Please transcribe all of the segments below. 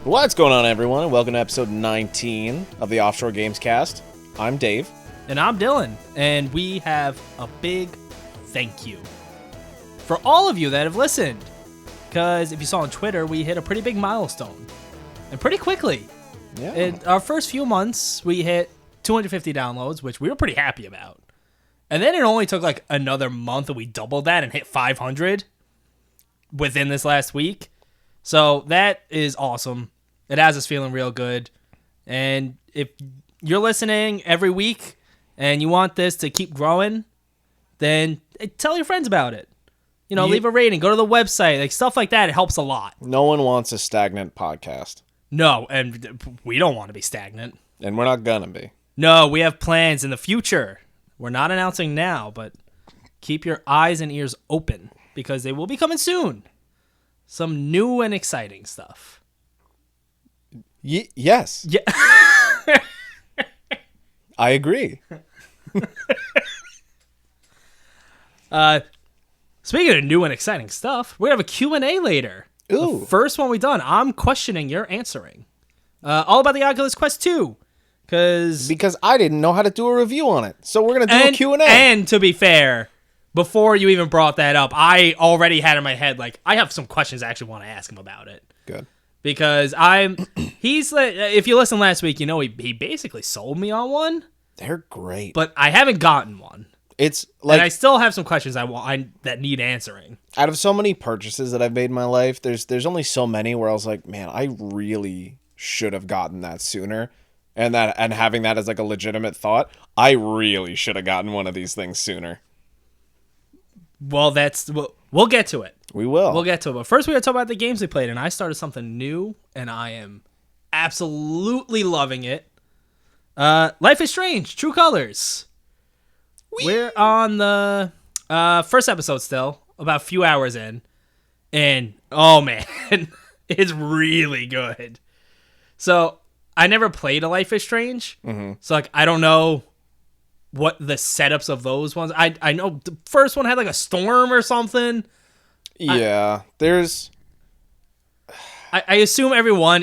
What's going on, everyone, and welcome to episode 19 of the Offshore Gamescast. I'm Dave. And I'm Dylan, and we have a big thank you for all of you that have listened. Because if you saw on Twitter, we hit a pretty big milestone, and pretty quickly. Yeah. In our first few months, we hit 250 downloads, which we were pretty happy about. And then it only took like another month, and we doubled that and hit 500 within this last week. So that is awesome. It has us feeling real good. And if you're listening every week and you want this to keep growing, then tell your friends about it. You know, leave a rating, go to the website, like stuff like that. It helps a lot. No one wants a stagnant podcast. No, and we don't want to be stagnant. And we're not gonna be. No, we have plans in the future. We're not announcing now, but keep your eyes and ears open because they will be coming soon. Some new and exciting stuff. Yes. Yeah. I agree. Speaking of new and exciting stuff, we're going to have a Q&A later. Ooh. The first one we done, I'm questioning, you're answering. All about the Oculus Quest 2. Because I didn't know how to do a review on it. So we're going to do a Q&A. And to be fair, before you even brought that up, I already had in my head, like, I have some questions I actually want to ask him about it. Good. Because he's like, if you listened last week, you know he basically sold me on one. They're great. But I haven't gotten one. It's like, and I still have some questions that need answering. Out of so many purchases that I've made in my life, there's only so many where I was like, man, I really should have gotten that sooner. And having that as like a legitimate thought, I really should have gotten one of these things sooner. Well, we'll get to it. We will. We'll get to it. But first, we got to talk about the games we played, and I started something new, and I am absolutely loving it. Life is Strange: True Colors. Whee! We're on the first episode still, about a few hours in, and oh man, it's really good. So I never played a Life is Strange, so like I don't know what the setups of those ones. I know the first one had like a storm or something. Yeah, there's. I assume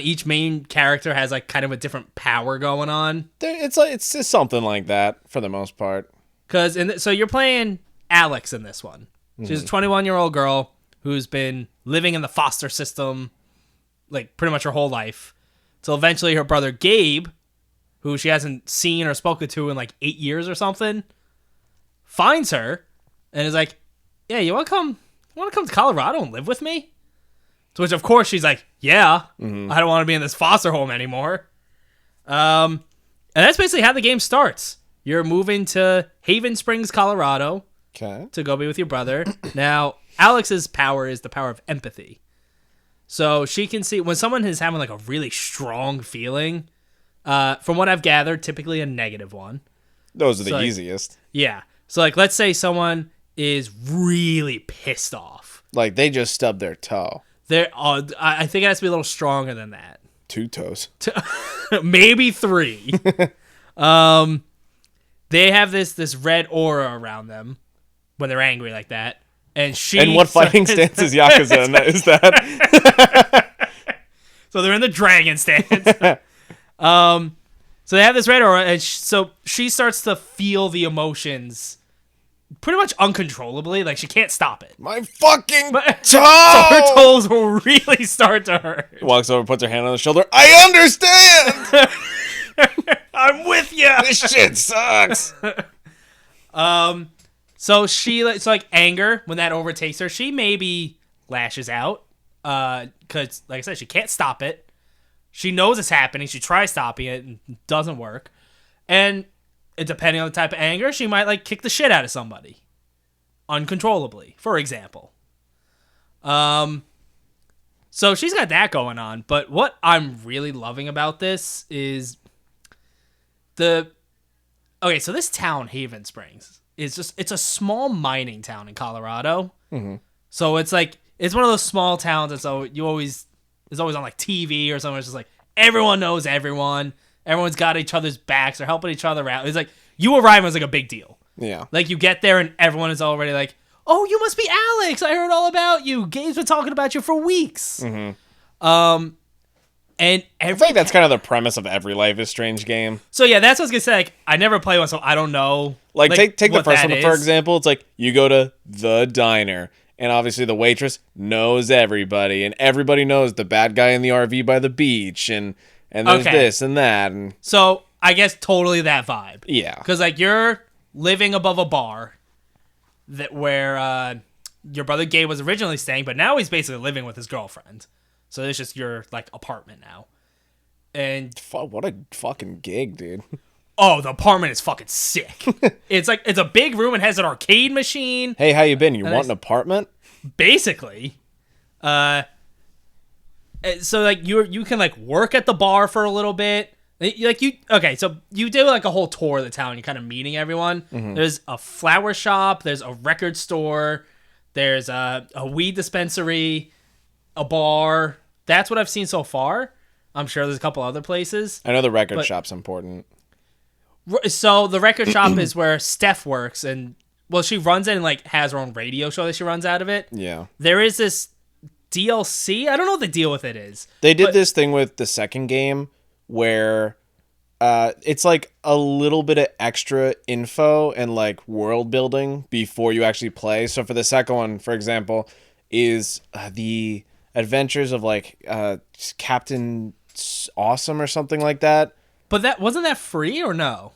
each main character has like kind of a different power going on. It's just something like that for the most part. So you're playing Alex in this one. She's a 21-year-old girl who's been living in the foster system like pretty much her whole life. So eventually her brother Gabe, who she hasn't seen or spoken to in like 8 years or something, finds her and is like, "Yeah, you want to come to Colorado and live with me?" To which, of course, she's like, "Yeah, I don't want to be in this foster home anymore." And that's basically how the game starts. You're moving to Haven Springs, Colorado, to go be with your brother. Now, Alex's power is the power of empathy. So she can see when someone is having like a really strong feeling, from what I've gathered, typically a negative one. Those are the easiest. Yeah. So like, let's say someone is really pissed off. Like they just stubbed their toe. I think it has to be a little stronger than that. 2 toes. Maybe 3. They have this red aura around them when they're angry like that. And what fighting stance is Yakuza in that? Is that? So they're in the dragon stance. So they have this red aura, and so she starts to feel the emotions pretty much uncontrollably. Like she can't stop it. My fucking toe! So her toes will really start to hurt. Walks over, puts her hand on the shoulder. I understand! I'm with you! This shit sucks! So it's like anger, when that overtakes her, she maybe lashes out. Because, like I said, she can't stop it. She knows it's happening. She tries stopping it and it doesn't work. And depending on the type of anger, she might like kick the shit out of somebody. Uncontrollably, for example. So she's got that going on. But what I'm really loving about this is so this town, Haven Springs, it's a small mining town in Colorado. So it's like, it's one of those small towns, and so it's always on like TV or something. It's just like everyone knows everyone. Everyone's got each other's backs. They're helping each other out. It's like you arrive as like a big deal. Yeah. Like you get there and everyone is already like, "Oh, you must be Alex. I heard all about you. Gabe's been talking about you for weeks." And I think that's kind of the premise of every Life is Strange game. so yeah, that's what I was gonna say. Like, I never play one, so I don't know. Like take the what first that one for is. example. It's like you go to the diner, and obviously the waitress knows everybody, and everybody knows the bad guy in the RV by the beach, and there's Okay. this and that, and So I guess totally that vibe. yeah, Because like you're living above a bar that where your brother Gabe was originally staying, but now he's basically living with his girlfriend. So it's just your like apartment now. And what a fucking gig, dude. oh, the apartment is fucking sick. It's a big room and has an arcade machine. Hey, how you been? You want an apartment? Basically. So like you can like work at the bar for a little bit. So you do like a whole tour of the town. You're kind of meeting everyone. Mm-hmm. There's a flower shop. There's a record store. There's a weed dispensary, a bar. That's what I've seen so far. I'm sure there's a couple other places. I know the record shop's important. So the record shop is where Steph works, and well, she runs it and like has her own radio show that she runs out of it. Yeah. There is this DLC. I don't know what the deal with it is. They did this thing with the second game where it's like a little bit of extra info and like world building before you actually play. So for the second one, for example, is the adventures of like Captain Awesome or something like that. But that wasn't that free or no?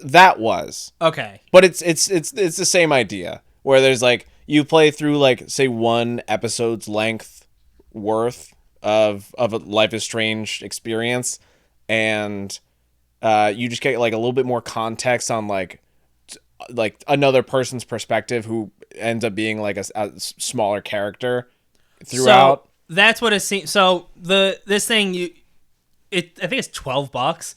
That was. Okay. But it's the same idea where there's like you play through like say one episode's length worth of a Life is Strange experience, and you just get like a little bit more context on like another person's perspective who ends up being like a smaller character throughout. So that's what it seems. So this thing I think it's $12,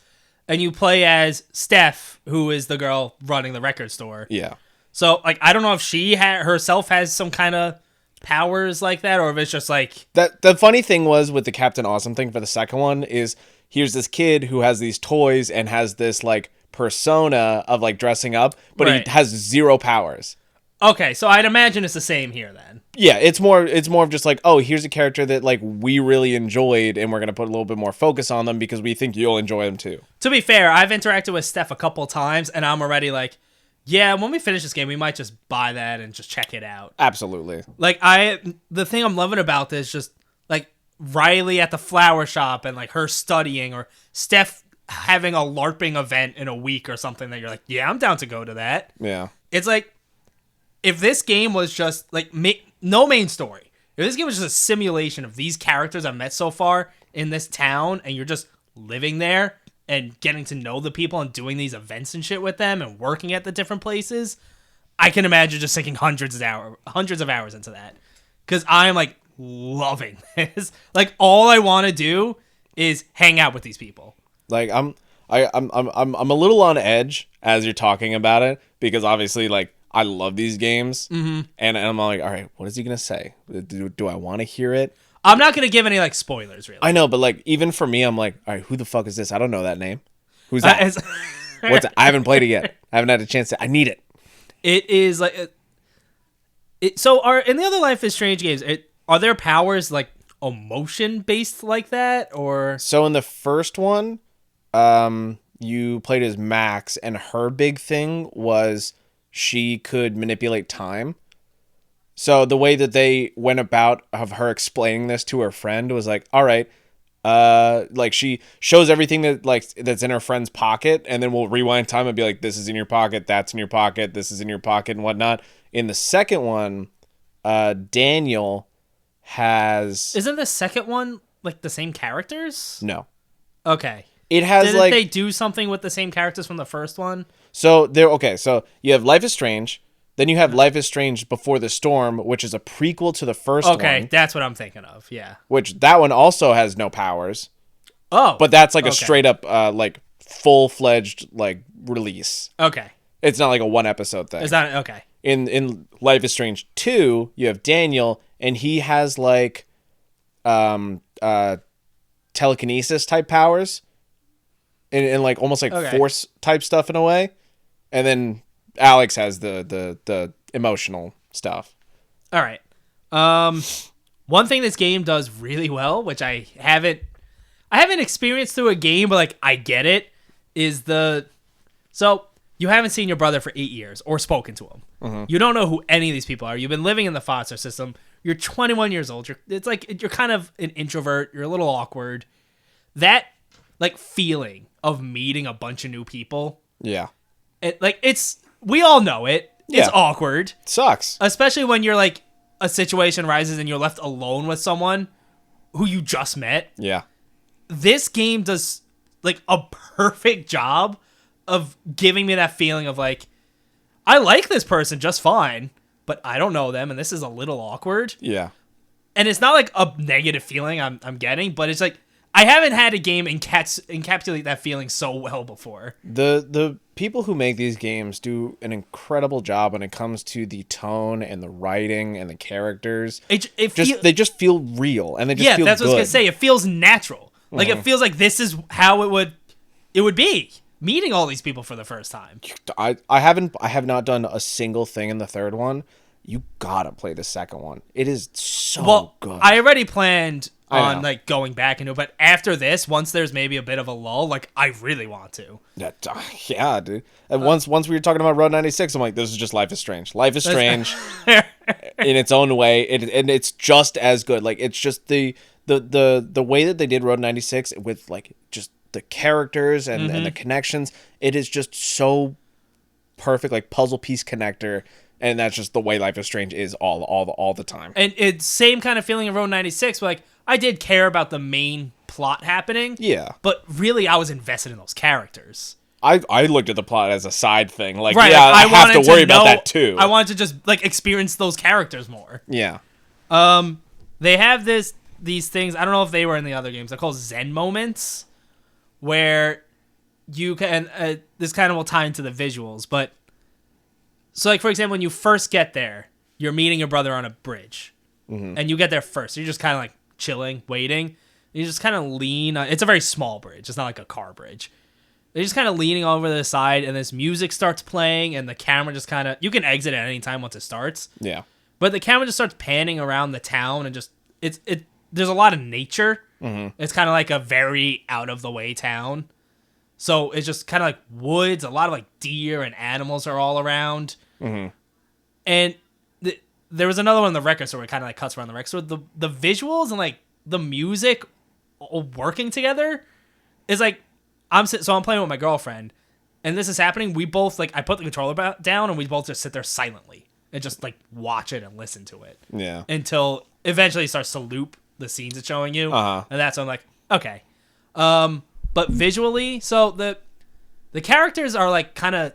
and you play as Steph, who is the girl running the record store. Yeah. So like I don't know if she herself has some kind of powers like that, or if it's just like that. The funny thing was with the Captain Awesome thing for the second one is here's this kid who has these toys and has this like persona of like dressing up, but Right. he has zero powers. okay. So I'd imagine it's the same here then. Yeah, it's more of just like, oh, here's a character that like we really enjoyed, and we're gonna put a little bit more focus on them because we think you'll enjoy them too. To be fair, I've interacted with Steph a couple times, and I'm already like, yeah, when we finish this game, we might just buy that and just check it out. Absolutely. Like the thing I'm loving about this is just like Riley at the flower shop and like her studying, or Steph having a LARPing event in a week or something that you're like, yeah, I'm down to go to that. Yeah. It's like if this game was just like no main story. If this game was just a simulation of these characters I've met so far in this town, and you're just living there and getting to know the people and doing these events and shit with them and working at the different places, I can imagine just sinking hundreds of hours into that. Because I'm like loving this. Like all I want to do is hang out with these people. Like I'm a little on edge as you're talking about it because obviously like I love these games, and I'm like, all right, what is he gonna say? Do I want to hear it? I'm not gonna give any like spoilers, really. I know, but like even for me, I'm like, all right, who the fuck is this? I don't know that name. Who's that? What's it? I haven't played it yet. I haven't had a chance to. I need it. It is like so. Are in the other Life is Strange games? Are there powers like emotion based like that, or So in the first one, you played as Max, and her big thing was she could manipulate time. So the way that they went about of her explaining this to her friend was like, all right, like she shows everything that like that's in her friend's pocket, and then we'll rewind time and be like, this is in your pocket, that's in your pocket, this is in your pocket, and whatnot. In the second one, Daniel has isn't the second one like the same characters? no. Okay. It has Didn't like they do something with the same characters from the first one? so there. Okay, so you have Life is Strange. Then you have Life is Strange Before the Storm, which is a prequel to the first one. Okay, that's what I'm thinking of. Yeah. Which that one also has no powers, Oh. but that's like a okay. straight up like full-fledged like release. Okay. It's not like a one episode thing. Is that okay? In Life is Strange 2, you have Daniel, and he has like telekinesis type powers and like almost like Okay. force type stuff in a way. And then Alex has the emotional stuff. All right. One thing this game does really well, which I haven't. I haven't experienced through a game, but like I get it. So you haven't seen your brother for 8 years or spoken to him. Mm-hmm. You don't know who any of these people are. You've been living in the foster system. You're 21 years old. It's like you're kind of an introvert. You're a little awkward. That like feeling of meeting a bunch of new people. Yeah. We all know it. It's Yeah. awkward. Sucks. Especially when you're like a situation rises and you're left alone with someone who you just met. Yeah. This game does like a perfect job of giving me that feeling of like, I like this person just fine, but I don't know them and this is a little awkward. Yeah. And it's not like a negative feeling I'm getting, but it's like I haven't had a game encapsulate that feeling so well before. The people who make these games do an incredible job when it comes to the tone and the writing and the characters. They just feel real and they just feel that's good. what I was gonna say. It feels natural. Like it feels like this is how it would be meeting all these people for the first time. I have not done a single thing in the third one. You gotta play the second one. It is so good. I already planned on like going back into it, but after this, once there's maybe a bit of a lull, like I really want to. Yeah, dude. And once we were talking about Road 96, I'm like, this is just Life is Strange. Life is Strange in its own way, and it's just as good. Like it's just the way that they did Road 96 with like just the characters and the connections. It is just so perfect, like puzzle piece connector. And that's just the way Life is Strange is all the time. And it's same kind of feeling of Road 96, but like I did care about the main plot happening. Yeah. But really I was invested in those characters. I looked at the plot as a side thing. Like, right, yeah, like, I have to worry about that too. I wanted to just like experience those characters more. Yeah. They have these things, I don't know if they were in the other games, they're called Zen moments, where you can this kind of will tie into the visuals, but so, like, for example, when you first get there, you're meeting your brother on a bridge. Mm-hmm. And you get there first. So you're just kind of, like, chilling, waiting. You just kind of lean. It's a very small bridge. It's not like a car bridge. You're just kind of leaning over to the side, and this music starts playing, and the camera just kind of... You can exit at any time once it starts. Yeah. But the camera just starts panning around the town, and just... There's a lot of nature. Mm-hmm. It's kind of like a very out-of-the-way town. So it's just kind of like woods. A lot of like deer and animals are all around. Mm-hmm. And there was another one in the record store where it kind of like cuts around the record store. The visuals and like the music all working together is like I'm playing with my girlfriend, and this is happening. We both like I put the controller down and we both just sit there silently and just like watch it and listen to it. Yeah. Until eventually it starts to loop the scenes it's showing you, and that's when I'm like, okay. But visually, so the characters are like kind of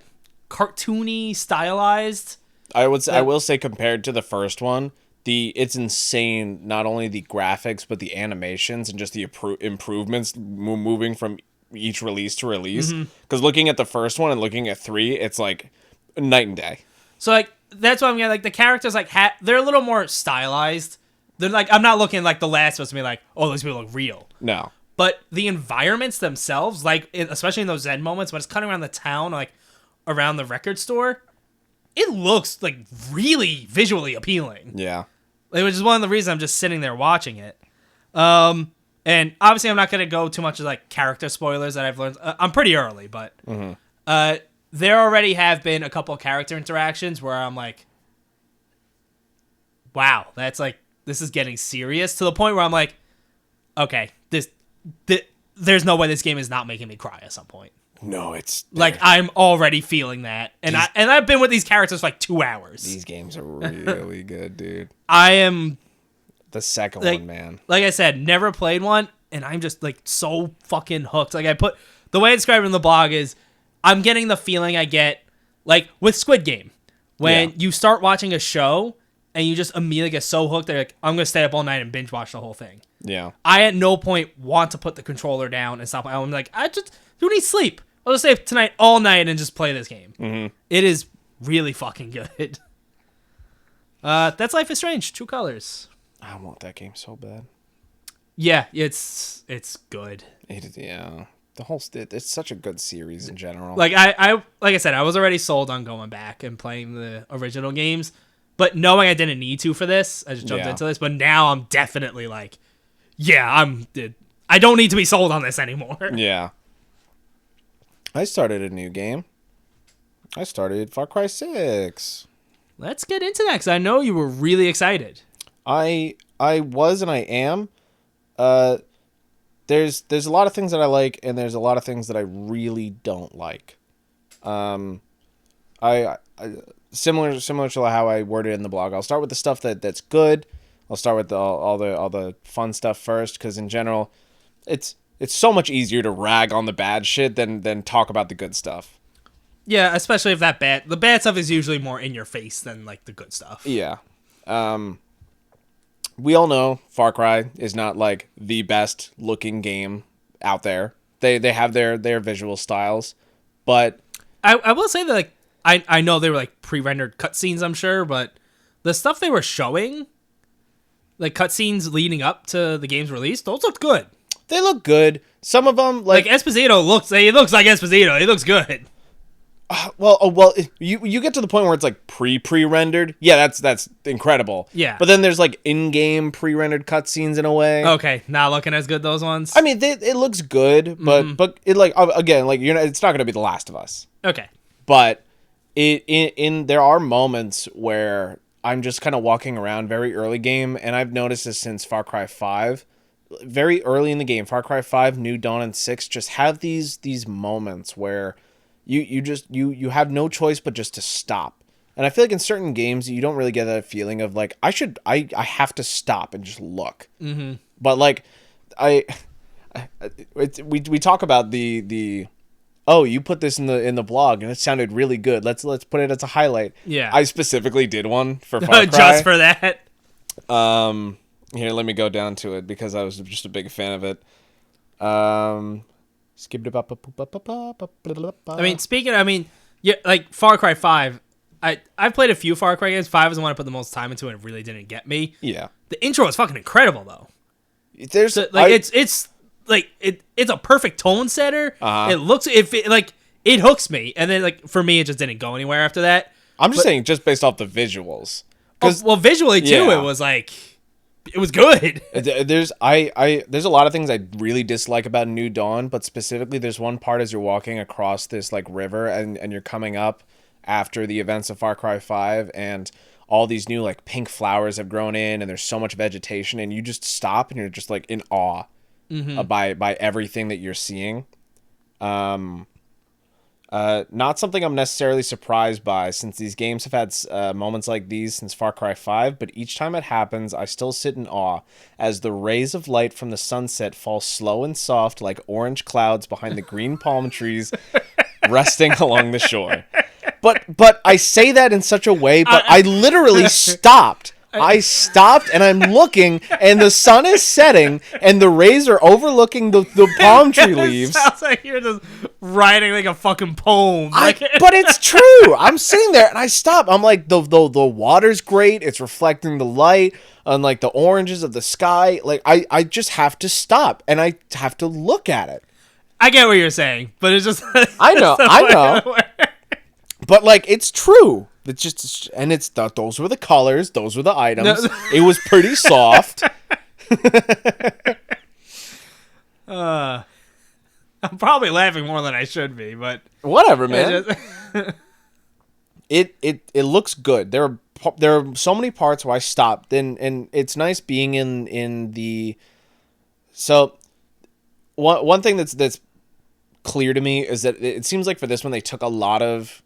cartoony, stylized. I will say compared to the first one, it's insane. Not only the graphics, but the animations and just the improvements moving from each release to release. Because looking at the first one and looking at 3, it's like night and day. So like that's what I'm getting. Like the characters, like they're a little more stylized. They're like I'm not looking like The Last of Us to be like, oh, those people look real. No. But the environments themselves, like especially in those Zen moments when it's cutting around the town, like around the record store, it looks like really visually appealing. Yeah, which is one of the reasons I'm just sitting there watching it. And obviously I'm not going to go too much of like character spoilers that I've learned. I'm pretty early, but there already have been a couple of character interactions where I'm like, wow, that's like this is getting serious to the point where I'm like, okay, there's no way this game is not making me cry at some point. No, it's like I'm already feeling that, and I've been with these characters for like 2 hours. These games are really good, dude. I am the second one, man. Like I said, never played one, and I'm just like so fucking hooked. Like the way I described it in the blog is, I'm getting the feeling I get like with Squid Game when you start watching a show and you just immediately get so hooked that you're like, I'm gonna stay up all night and binge watch the whole thing. Yeah. I at no point want to put the controller down and stop. I'm like, I just do need sleep. I'll just stay up tonight all night and just play this game. Mm-hmm. It is really fucking good. That's Life is Strange. True Colors. I want that game so bad. Yeah, it's good. Yeah. It's such a good series in general. Like I said, I was already sold on going back and playing the original games, but knowing I didn't need to for this, I just jumped into this. But now I'm definitely like, yeah, I don't need to be sold on this anymore. Yeah. I started a new game. I started Far Cry 6. Let's get into that, because I know you were really excited. I was and I am. There's a lot of things that I like, and there's a lot of things that I really don't like. I similar to how I worded in the blog. I'll start with the stuff that's good. I'll start with all the fun stuff first, because in general, it's so much easier to rag on the bad shit than talk about the good stuff. Yeah, especially if the bad stuff is usually more in your face than like the good stuff. Yeah. We all know Far Cry is not like the best looking game out there. They have their visual styles, but I will say that like I know they were like pre-rendered cutscenes, I'm sure, but the stuff they were showing, like cutscenes leading up to the game's release, those looked good. they look good. Some of them Like Esposito looks like Esposito. He looks good. well, you get to the point where it's like pre-rendered. Yeah, that's incredible. Yeah. But then there's like in-game pre-rendered cutscenes in a way. Okay, not looking as good, those ones. I mean, it looks good, but it like again, like it's not gonna be The Last of Us. Okay. But there are moments where I'm just kind of walking around very early game, and I've noticed this since Far Cry 5. Very early in the game, Far Cry 5, New Dawn, and 6 just have these moments where you have no choice but just to stop. And I feel like in certain games you don't really get that feeling of like I have to stop and just look. Mm-hmm. But like we talk about the oh, you put this in the blog and it sounded really good. Let's put it as a highlight. Yeah. I specifically did one for Far Cry. Just for that. Here, let me go down to it because I was just a big fan of it. Yeah, like Far Cry 5. I've played a few Far Cry games. 5 is the one I put the most time into, and it really didn't get me. Yeah. The intro is fucking incredible, though. There's it's a perfect tone setter. It looks it hooks me, and then like for me, it just didn't go anywhere after that. I'm just saying, just based off the visuals. Well, visually too, Yeah. it was like it was good. There's a lot of things I really dislike about New Dawn, but specifically there's one part as you're walking across this like river and you're coming up after the events of Far Cry 5, and all these new like pink flowers have grown in, and there's so much vegetation, and you just stop and you're just like in awe by everything that you're seeing. Not something I'm necessarily surprised by, since these games have had moments like these since Far Cry 5, but each time it happens, I still sit in awe as the rays of light from the sunset fall slow and soft like orange clouds behind the green palm trees resting along the shore. But I say that in such a way, but I literally stopped. I stopped and I'm looking, and the sun is setting, and the rays are overlooking the palm tree leaves. It sounds like you're just writing like a fucking poem. But it's true. I'm sitting there and I stop. I'm like, the water's great. It's reflecting the light on like the oranges of the sky. Like I just have to stop and I have to look at it. I get what you're saying, but it's just I know. But like it's true. It's just, and it's those were the colors, those were the items. No. It was pretty soft. I'm probably laughing more than I should be, but whatever, man. It looks good. There are so many parts where I stopped, and it's nice being in the. So, one thing that's clear to me is that it seems like for this one they took a lot of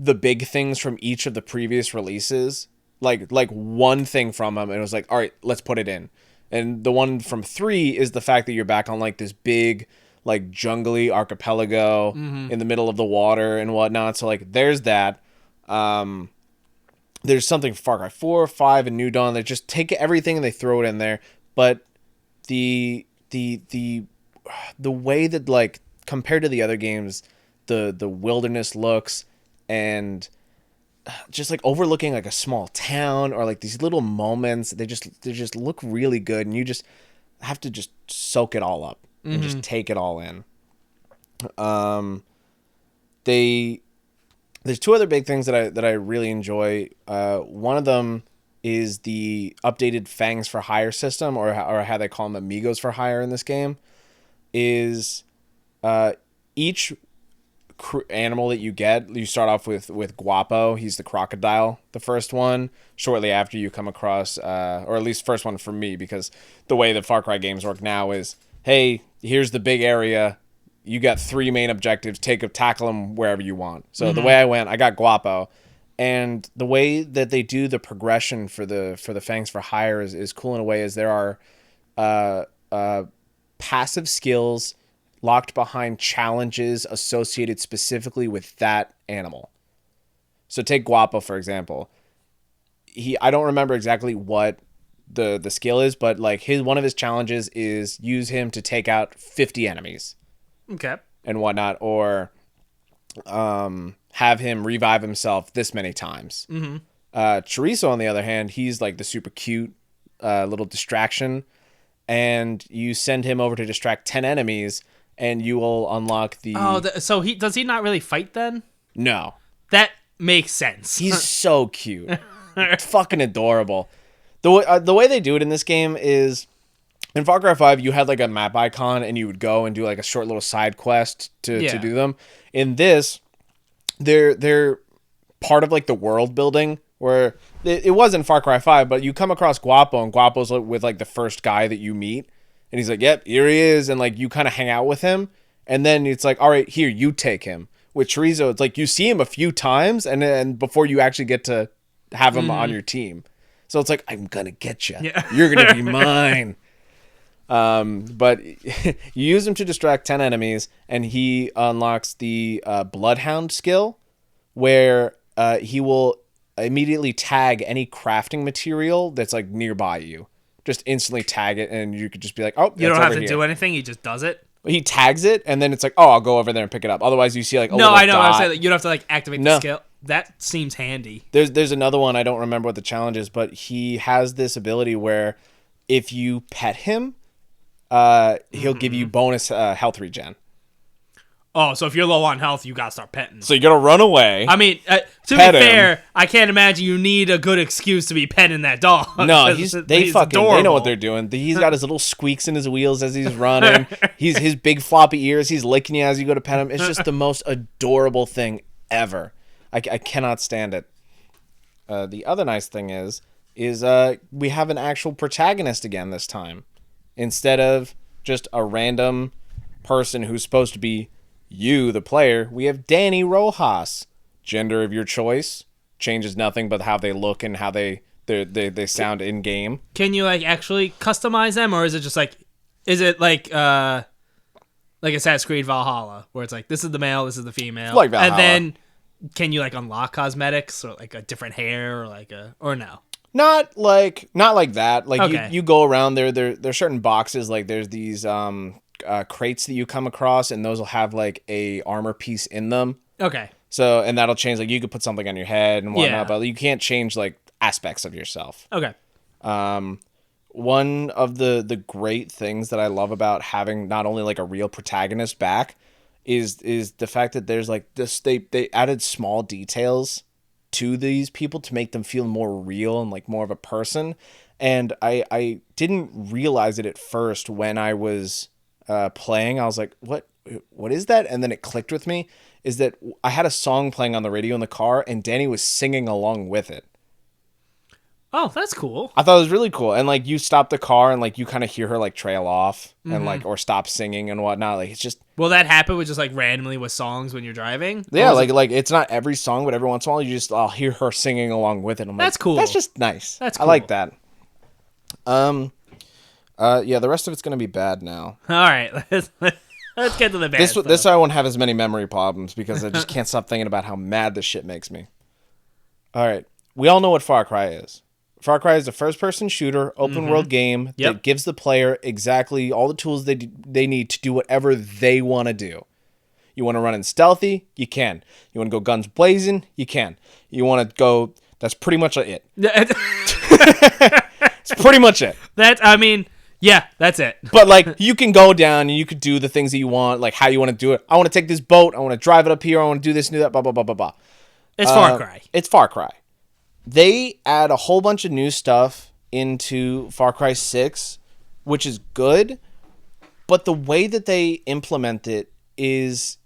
the big things from each of the previous releases, like one thing from them, and it was like, all right, let's put it in. And the one from 3 is the fact that you're back on like this big, like jungly archipelago in the middle of the water and whatnot. So like, there's that. There's something for Far Cry 4, 5, and New Dawn. They just take everything and they throw it in there. But the way that like compared to the other games, the wilderness looks, and just like overlooking like a small town or like these little moments, they just look really good, and you just have to just soak it all up and just take it all in. There's two other big things that I really enjoy. One of them is the updated Fangs for Hire system, or how they call them Amigos for Hire in this game, is each animal that you get, you start off with Guapo. He's the crocodile, the first one. Shortly after, you come across, or at least first one for me, because the way the Far Cry games work now is, hey, here's the big area. You got 3 main objectives. Tackle them wherever you want. So the way I went, I got Guapo. And the way that they do the progression for the Fangs for Hire is cool in a way, is there are passive skills locked behind challenges associated specifically with that animal. So take Guapo, for example. I don't remember exactly what the skill is, but like one of his challenges is use him to take out 50 enemies. Okay. And whatnot, or have him revive himself this many times. Mm-hmm. Chorizo, on the other hand, he's like the super cute little distraction, and you send him over to distract 10 enemies, and you will unlock the... Oh, so does he not really fight then? No. That makes sense. He's so cute. It's fucking adorable. The way they do it in this game is... In Far Cry 5, you had like a map icon, and you would go and do like a short little side quest to do them. In this, they're part of like the world building, where it was in Far Cry 5, but you come across Guapo, and Guapo's with like the first guy that you meet, and he's like, yep, here he is, and like you kind of hang out with him, and then it's like, all right, here, you take him. With Chorizo, it's like you see him a few times, and before you actually get to have him on your team. So it's like, I'm gonna get you. Yeah. You're gonna be mine. But you use him to distract 10 enemies, and he unlocks the Bloodhound skill, where he will immediately tag any crafting material that's like nearby you. Just instantly tag it, and you could just be like, oh, you don't have to do anything. He just does it. He tags it, and then it's like, oh, I'll go over there and pick it up. Otherwise, you see like a no, little I know. dot. I was saying that you don't have to like activate the skill. That seems handy. There's another one. I don't remember what the challenge is, but he has this ability where if you pet him, he'll give you bonus health regen. Oh, so if you're low on health, you gotta start petting. So you gotta run away. I mean, to be fair, I can't imagine you need a good excuse to be petting that dog. No, they know what they're doing. He's got his little squeaks in his wheels as he's running. His big floppy ears. He's licking you as you go to pet him. It's just the most adorable thing ever. I cannot stand it. The other nice thing is we have an actual protagonist again this time, instead of just a random person who's supposed to be you, the player. We have Danny Rojas. Gender of your choice. Changes nothing but how they look and how they sound in game. Can you like actually customize them, or is it just like, Assassin's Creed Valhalla, where it's like, this is the male, this is the female, like Valhalla. And then can you like unlock cosmetics or like a different hair or no? Not like that. Like okay. you go around there's certain boxes, like there's these crates that you come across, and those will have like a armor piece in them. Okay. So, and that'll change, like you could put something on your head and whatnot, but you can't change like aspects of yourself. Okay. One of the great things that I love about having not only like a real protagonist back is the fact that there's like this, they added small details to these people to make them feel more real and like more of a person. And I didn't realize it at first when I was playing. I was like, what is that? And then it clicked with me, is that I had a song playing on the radio in the car, and Danny was singing along with it. Oh, that's cool. I thought it was really cool. And like you stop the car and like you kind of hear her like trail off and like, or stop singing and whatnot. Like it's just... Will that happen with just like randomly with songs when you're driving? Yeah, like it's not every song, but every once in a while I'll hear her singing along with it. I'm that's like, cool. That's just nice. That's cool. I like that. Yeah, the rest of it's going to be bad now. All right, let's get to the bad stuff. This I won't have as many memory problems because I just can't stop thinking about how mad this shit makes me. All right, we all know what Far Cry is. Far Cry is a first-person shooter, open-world game that gives the player exactly all the tools they need to do whatever they want to do. You want to run in stealthy? You can. You want to go guns blazing? You can. You want to go... That's pretty much it. It's pretty much it. Yeah, that's it. But, like, you can go down and you could do the things that you want, like how you want to do it. I want to take this boat. I want to drive it up here. I want to do this and do that, blah, blah, blah, blah, blah. It's Far Cry. It's Far Cry. they add a whole bunch of new stuff into Far Cry 6, which is good, but the way that they implement it is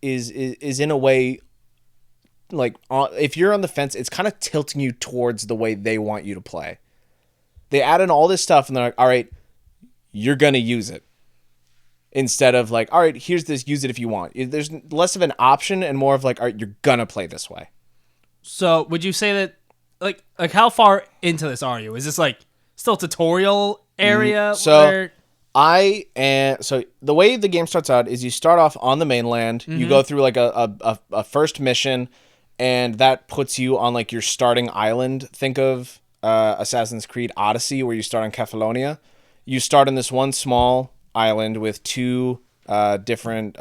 in a way like if you're on the fence, it's kind of tilting you towards the way they want you to play. They add in all this stuff and they're like, all right, you're going to use it. Instead of like, all right, here's this, use it if you want. There's less of an option and more of like, all right, you're going to play this way. So would you say that like how far into this are you? Is this like still tutorial area? So so the way the game starts out is you start off on the mainland. Mm-hmm. You go through like a first mission, and that puts you on like your starting island. Think of Assassin's Creed Odyssey, where you start on Kefalonia. You start on this one small island with two different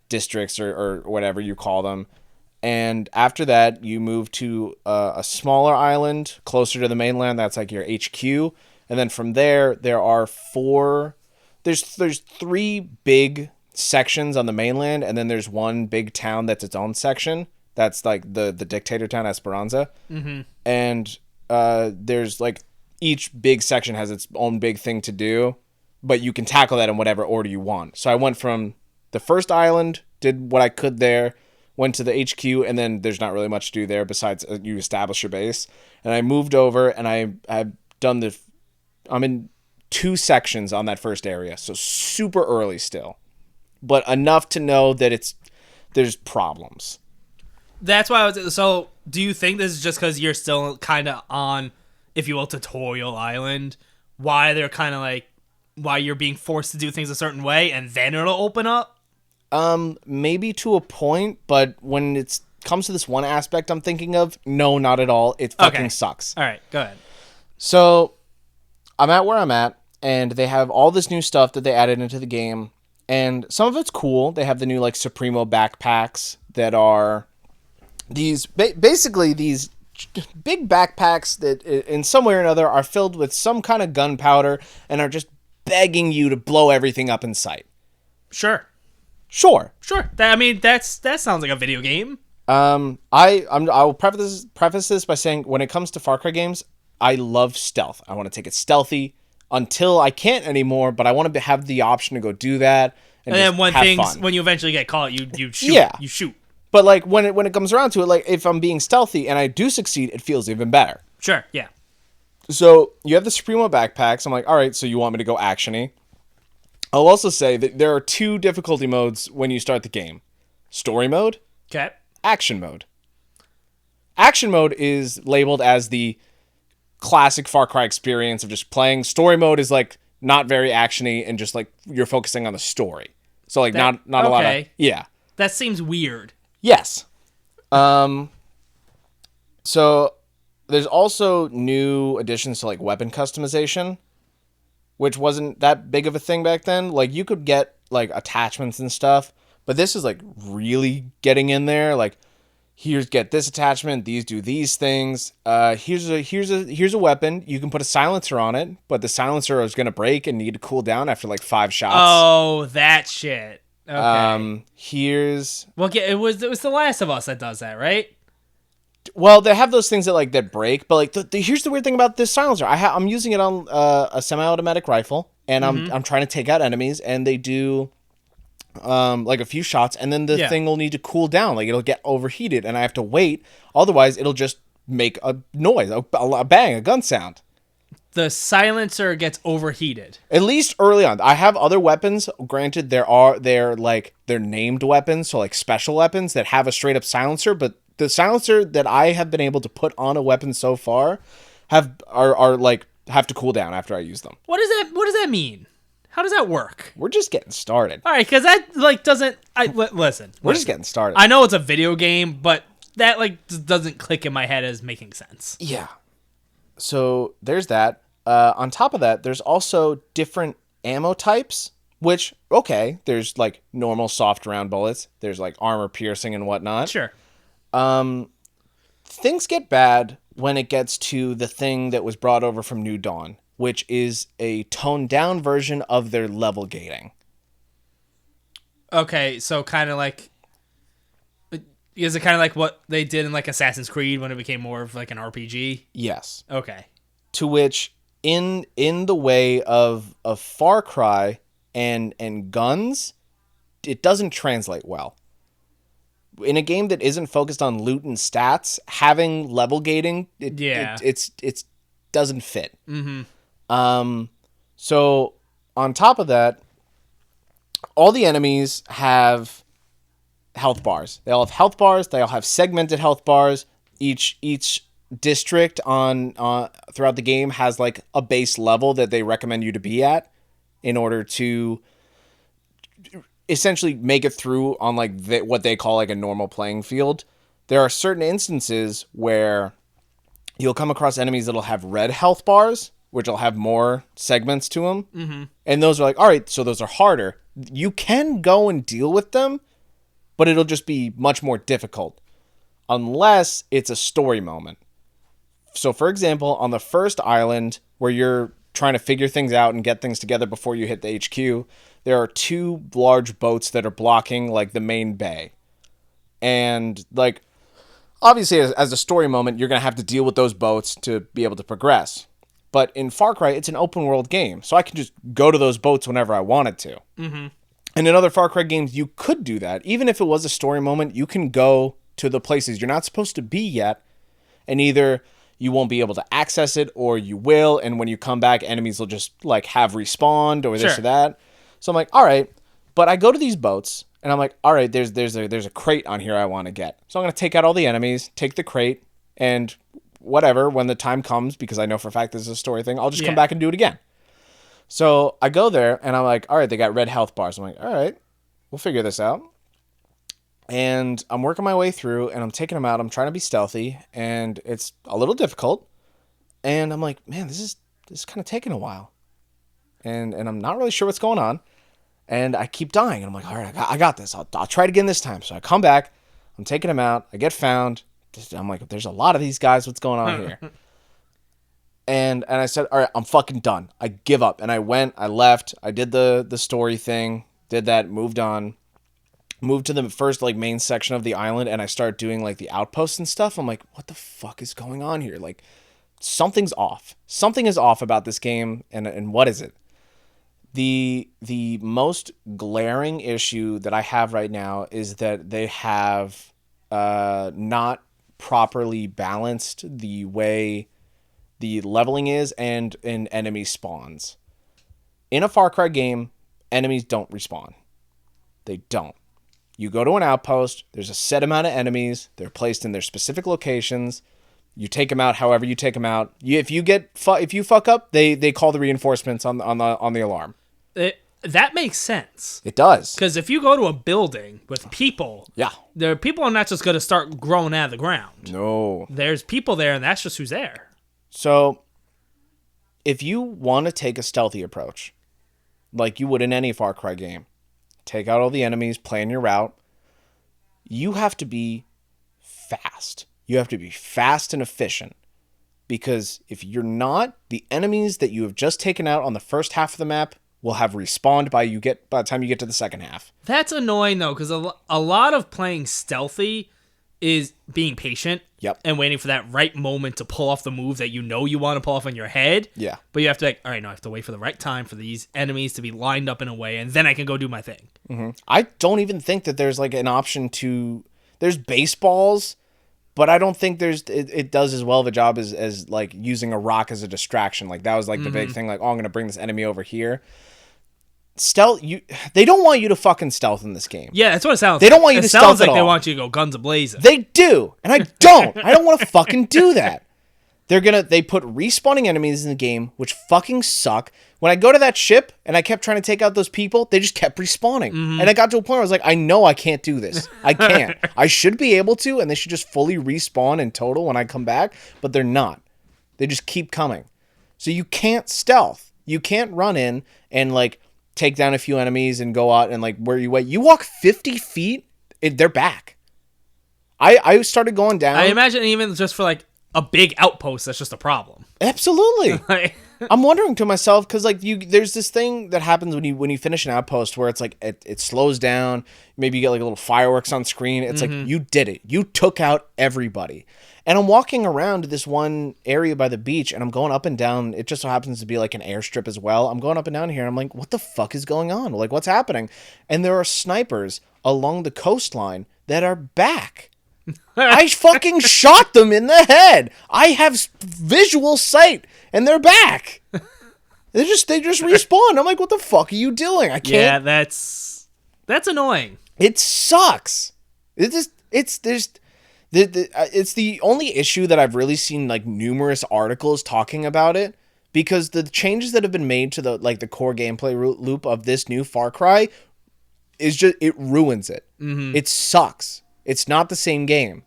districts or whatever you call them. And after that, you move to a smaller island closer to the mainland. That's like your HQ. And then from there are there's three big sections on the mainland, and then there's one big town that's its own section. That's like the dictator town, Esperanza. Mm-hmm. And there's like each big section has its own big thing to do, but you can tackle that in whatever order you want. So I went from the first island, did what I could there, went to the HQ, and then there's not really much to do there besides you establish your base. And I moved over, and I've done I'm in 2 sections on that first area, so super early still, but enough to know that there's problems. That's why so do you think this is just because you're still kind of on, if you will, tutorial island, why they're kind of like, why you're being forced to do things a certain way, and then it'll open up? Maybe to a point, but when it comes to this one aspect I'm thinking of, no, not at all. It fucking sucks. All right, go ahead. So I'm at where I'm at, and they have all this new stuff that they added into the game, and some of it's cool. They have the new like Supremo backpacks that are these basically these big backpacks that in some way or another are filled with some kind of gunpowder and are just begging you to blow everything up in sight. Sure. That sounds like a video game. I'll preface this by saying when it comes to Far Cry games, I love stealth. I want to take it stealthy until I can't anymore, but I want to have the option to go do that. And then when you eventually get caught, you shoot. Yeah. You shoot. But like when it comes around to it, like if I'm being stealthy and I do succeed, it feels even better. Sure, yeah. So you have the Supremo backpacks. I'm like, all right, so you want me to go action-y? I'll also say that there are 2 difficulty modes when you start the game. Story mode. Okay. Action mode. Action mode is labeled as the classic Far Cry experience of just playing. Story mode is like not very actiony and just like you're focusing on the story. So like not a lot of That seems weird. Yes. So there's also new additions to like weapon customization, which wasn't that big of a thing back then. Like you could get like attachments and stuff, but this is like really getting in there. Like get this attachment, these do these things. Here's a weapon. You can put a silencer on it, but the silencer is gonna break and need to cool down after like 5 shots. Oh, that shit. Okay. It was The Last of Us that does that, right? Well, they have those things that break, but like here's the weird thing about this silencer. I'm using it on a semi-automatic rifle, and I'm trying to take out enemies, and they do like a few shots, and then the thing will need to cool down, like it'll get overheated, and I have to wait. Otherwise, it'll just make a noise, a bang, a gun sound. The silencer gets overheated. At least early on. I have other weapons. Granted, they're named weapons, so like special weapons that have a straight up silencer, but the silencer that I have been able to put on a weapon so far have to cool down after I use them. What does that mean? How does that work? We're just getting started. All right, because that like doesn't. Listen. We're just getting started. I know it's a video game, but that like doesn't click in my head as making sense. Yeah. So there's that. On top of that, there's also different ammo types, which, okay, there's like normal soft round bullets. There's like armor piercing and whatnot. Sure. Things get bad when it gets to the thing that was brought over from New Dawn, which is a toned down version of their level gating. Okay, so kind of like Is it kind of like what they did in like Assassin's Creed when it became more of like an RPG? Yes. Okay. To which, in the way of Far Cry and guns, it doesn't translate well. In a game that isn't focused on loot and stats, having level gating, it doesn't fit. So on top of that, all the enemies have health bars. They all have health bars. They all have segmented health bars. Each district on throughout the game has like a base level that they recommend you to be at in order to essentially make it through on like what they call like a normal playing field. There are certain instances where you'll come across enemies that'll have red health bars, which will have more segments to them. And those are like, all right, so those are harder. You can go and deal with them, but it'll just be much more difficult unless it's a story moment. So, for example, on the first island where you're trying to figure things out and get things together before you hit the HQ, there are 2 large boats that are blocking like the main bay. And like, obviously as a story moment, you're going to have to deal with those boats to be able to progress. But in Far Cry, it's an open world game, so I can just go to those boats whenever I wanted to. And in other Far Cry games, you could do that. Even if it was a story moment, you can go to the places you're not supposed to be yet, and either you won't be able to access it or you will, and when you come back, enemies will just like have respawned or this or that. So I'm like, all right, but I go to these boats, and I'm like, all right, there's a crate on here I want to get. So I'm going to take out all the enemies, take the crate, and whatever, when the time comes, because I know for a fact this is a story thing, I'll just come back and do it again. So I go there, and I'm like, all right, they got red health bars. I'm like, all right, we'll figure this out. And I'm working my way through, and I'm taking them out. I'm trying to be stealthy, and it's a little difficult. And I'm like, man, this is kind of taking a while. And I'm not really sure what's going on. And I keep dying. And I'm like, all right, I got this. I'll try it again this time. So I come back. I'm taking them out. I get found. I'm like, there's a lot of these guys. What's going on here? And I said, all right, I'm fucking done. I give up. And I went. I left. I did the story thing. Did that. Moved on. Moved to the first like main section of the island. And I started doing like the outposts and stuff. I'm like, what the fuck is going on here? Like, something's off. Something is off about this game. And what is it? The most glaring issue that I have right now is that they have not properly balanced the way the leveling is and in enemy spawns. In a Far Cry game, enemies don't respawn. They don't. You go to an outpost, there's a set amount of enemies, they're placed in their specific locations. You take them out however you take them out. If you fuck up, they call the reinforcements on the alarm. That makes sense. It does. Because if you go to a building with people, there people are not just going to start growing out of the ground. No. There's people there, and that's just who's there. So, if you want to take a stealthy approach, like you would in any Far Cry game, take out all the enemies, plan your route, you have to be fast. You have to be fast and efficient. Because if you're not, the enemies that you have just taken out on the first half of the map will have respawned by the time you get to the second half. That's annoying though, because a lot of playing stealthy is being patient. Yep. And waiting for that right moment to pull off the move that you know you want to pull off in your head. Yeah. But you have to like, all right, no, I have to wait for the right time for these enemies to be lined up in a way, and then I can go do my thing. Mm-hmm. I don't even think that there's like an option to. There's baseballs, but I don't think it does as well of a job as like using a rock as a distraction. Like that was like the big thing. Like, oh, I'm gonna bring this enemy over here. Stealth, they don't want you to fucking stealth in this game. Yeah, that's what it sounds. They don't want you to stealth at all. It sounds like they want you to go guns a-blazing. They do, and I don't. I don't want to fucking do that. They put respawning enemies in the game, which fucking suck. When I go to that ship and I kept trying to take out those people, they just kept respawning. And I got to a point where I was like, I know I can't do this. I can't. I should be able to, and they should just fully respawn in total when I come back, but they're not. They just keep coming. So you can't stealth. You can't run in and like take down a few enemies and go out and like where you wait. You walk 50 feet, they're back. I started going down. I imagine even just for like a big outpost, that's just a problem. Absolutely. I'm wondering to myself because like there's this thing that happens when you finish an outpost where it's like it slows down. Maybe you get like a little fireworks on screen. It's like you did it. You took out everybody. And I'm walking around this one area by the beach, and I'm going up and down. It just so happens to be like an airstrip as well. I'm going up and down here, and I'm like, what the fuck is going on? Like, what's happening? And there are snipers along the coastline that are back. I fucking shot them in the head. I have visual sight, and they're back. They just respawn. I'm like, what the fuck are you doing? I can't. Yeah, that's annoying. It sucks. It's the only issue that I've really seen like numerous articles talking about it, because the changes that have been made to the core gameplay loop of this new Far Cry is just, it ruins it. It sucks. It's not the same game.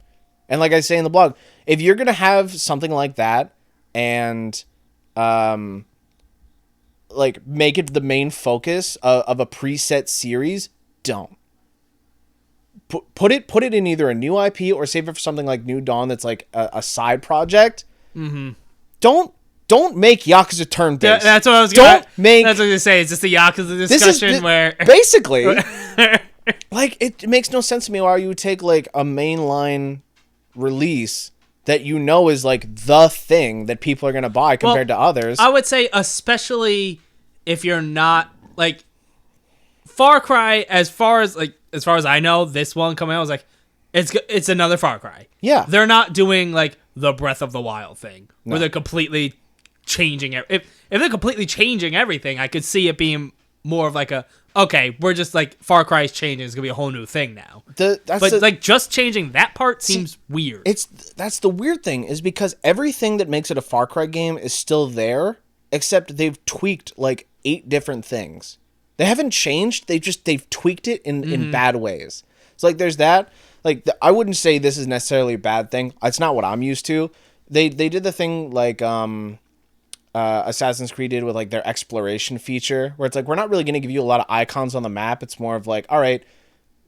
And like I say in the blog, if you're going to have something like that and like make it the main focus of a preset series, don't. Put it in either a new IP or save it for something like New Dawn that's like a side project. Don't make Yakuza turn-based. That's what I was going to say. It's just the Yakuza discussion where basically like it makes no sense to me why you would take like a mainline release that you know is like the thing that people are going to buy compared to others. I would say especially if you're not like Far Cry, as far as I know, this one coming out was like it's another Far Cry. Yeah. They're not doing like the Breath of the Wild thing where they're completely changing it. If they're completely changing everything, I could see it being more of like okay, we're just like Far Cry's changing, it's going to be a whole new thing now. Like just changing that part seems weird. That's the weird thing, is because everything that makes it a Far Cry game is still there, except they've tweaked like 8 different things. They haven't changed. They've tweaked it in bad ways. So like there's that. Like I wouldn't say this is necessarily a bad thing. It's not what I'm used to. They did the thing like Assassin's Creed did with like their exploration feature, where it's like we're not really going to give you a lot of icons on the map. It's more of like, all right,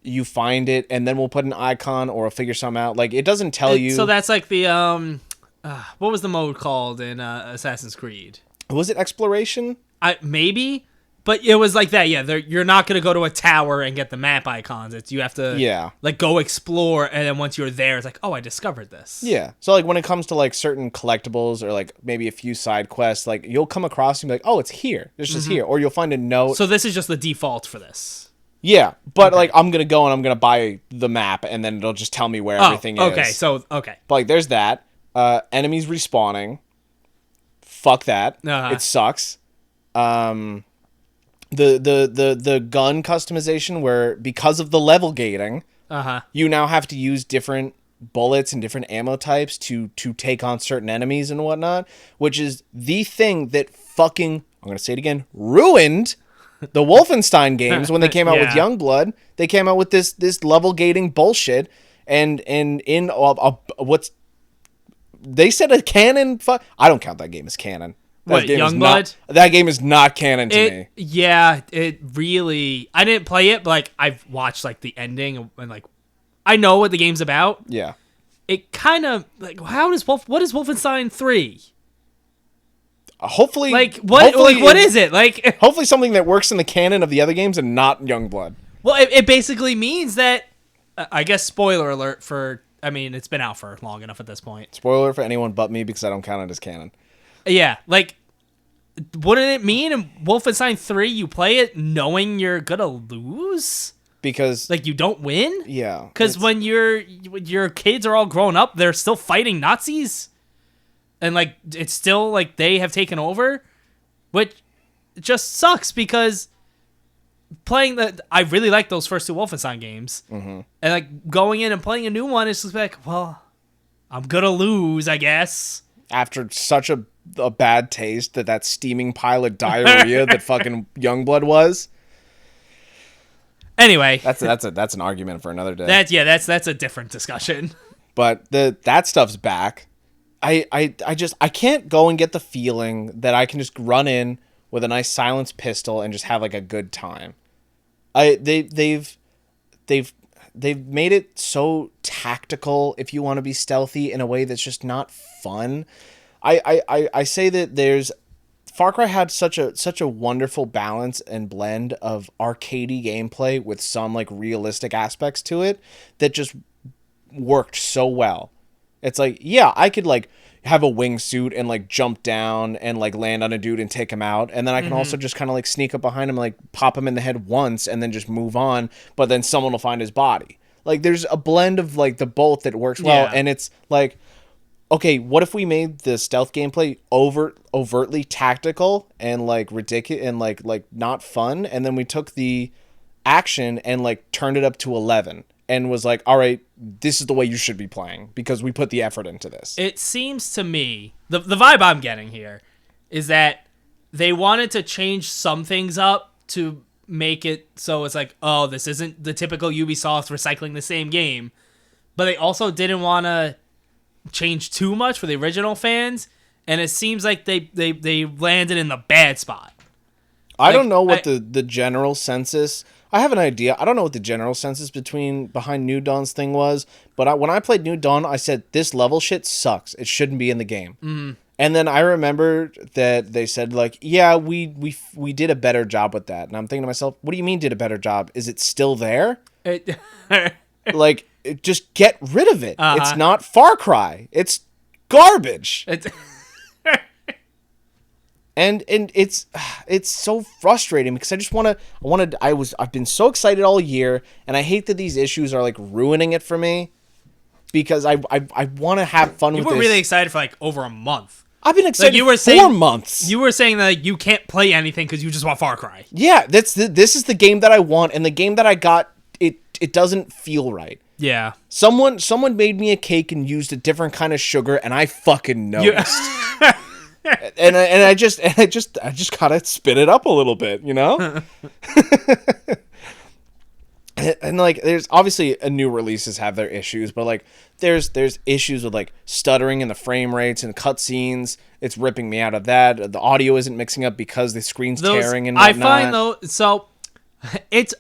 you find it and then we'll put an icon or we'll figure something out. Like it doesn't tell you. So that's like the what was the mode called in Assassin's Creed? Was it exploration? Maybe. But it was like that, yeah. You're not going to go to a tower and get the map icons. You have to like go explore, and then once you're there, it's like, oh, I discovered this. Yeah. So like when it comes to like certain collectibles or like maybe a few side quests, like you'll come across and be like, oh, it's here. It's just here. Or you'll find a note. So this is just the default for this. Yeah. But like I'm going to go and I'm going to buy the map, and then it'll just tell me where everything is. Okay. So, okay. But like there's that. Enemies respawning. Fuck that. It sucks. The gun customization, where because of the level gating, you now have to use different bullets and different ammo types to take on certain enemies and whatnot, which is the thing that fucking, I'm gonna say it again, ruined the Wolfenstein games when they came out with Youngblood. They came out with this level gating bullshit, and in what's they said a canon. I don't count that game as canon. What, Youngblood? That game is not canon to me. Yeah, it really... I didn't play it, but like I've watched like the ending and like I know what the game's about. Yeah. It kind of like what is Wolfenstein 3? Hopefully, what is it? Like hopefully something that works in the canon of the other games and not Youngblood. Well, it basically means that I guess spoiler alert for, I mean, it's been out for long enough at this point. Spoiler for anyone but me, because I don't count it as canon. Yeah, like, wouldn't it mean in Wolfenstein 3 you play it knowing you're gonna lose? Because... like, you don't win? Yeah. Because when your kids are all grown up, they're still fighting Nazis? And, like, it's still, like, they have taken over? Which just sucks, because I really like those first 2 Wolfenstein games. Mm-hmm. And, like, going in and playing a new one, it's just like, well, I'm gonna lose, I guess. After such a bad taste that steaming pile of diarrhea that fucking Youngblood was. Anyway, that's an argument for another day. That's a different discussion. But that stuff's back. I can't go and get the feeling that I can just run in with a nice silenced pistol and just have like a good time. They've made it so tactical if you want to be stealthy in a way that's just not fun. I say that there's Far Cry had such a wonderful balance and blend of arcadey gameplay with some like realistic aspects to it that just worked so well. It's like, yeah, I could like have a wingsuit and like jump down and like land on a dude and take him out, and then I can also just kind of like sneak up behind him and like pop him in the head once and then just move on, but then someone will find his body. Like there's a blend of like the both that works well, and it's like, okay, what if we made the stealth gameplay overtly tactical and like ridiculous and like not fun, and then we took the action and like turned it up to 11 and was like, all right, this is the way you should be playing because we put the effort into this. It seems to me, the vibe I'm getting here is that they wanted to change some things up to make it so it's like, oh, this isn't the typical Ubisoft recycling the same game. But they also didn't want to change too much for the original fans. And it seems like they landed in the bad spot. I don't know what the general census... I have an idea. I don't know what the general census behind New Dawn's thing was, but when I played New Dawn, I said, this level shit sucks. It shouldn't be in the game. Mm. And then I remember that they said, like, yeah, we did a better job with that. And I'm thinking to myself, what do you mean did a better job? Is it still there? Like, just get rid of it. Uh-huh. It's not Far Cry. It's garbage. And it's so frustrating because I just I've been so excited all year, and I hate that these issues are like ruining it for me because I want to have fun with this. You were really excited for like over a month. I've been excited for 4 months. You were saying that like, you can't play anything because you just want Far Cry. Yeah, this is the game that I want, and the game that I got, it doesn't feel right. Yeah. Someone made me a cake and used a different kind of sugar, and I fucking noticed. And I just gotta spin it up a little bit, you know? and like there's obviously new releases have their issues, but like there's issues with like stuttering in the frame rates and cutscenes. It's ripping me out of that. The audio isn't mixing up because the screen's tearing and whatnot. I find though, so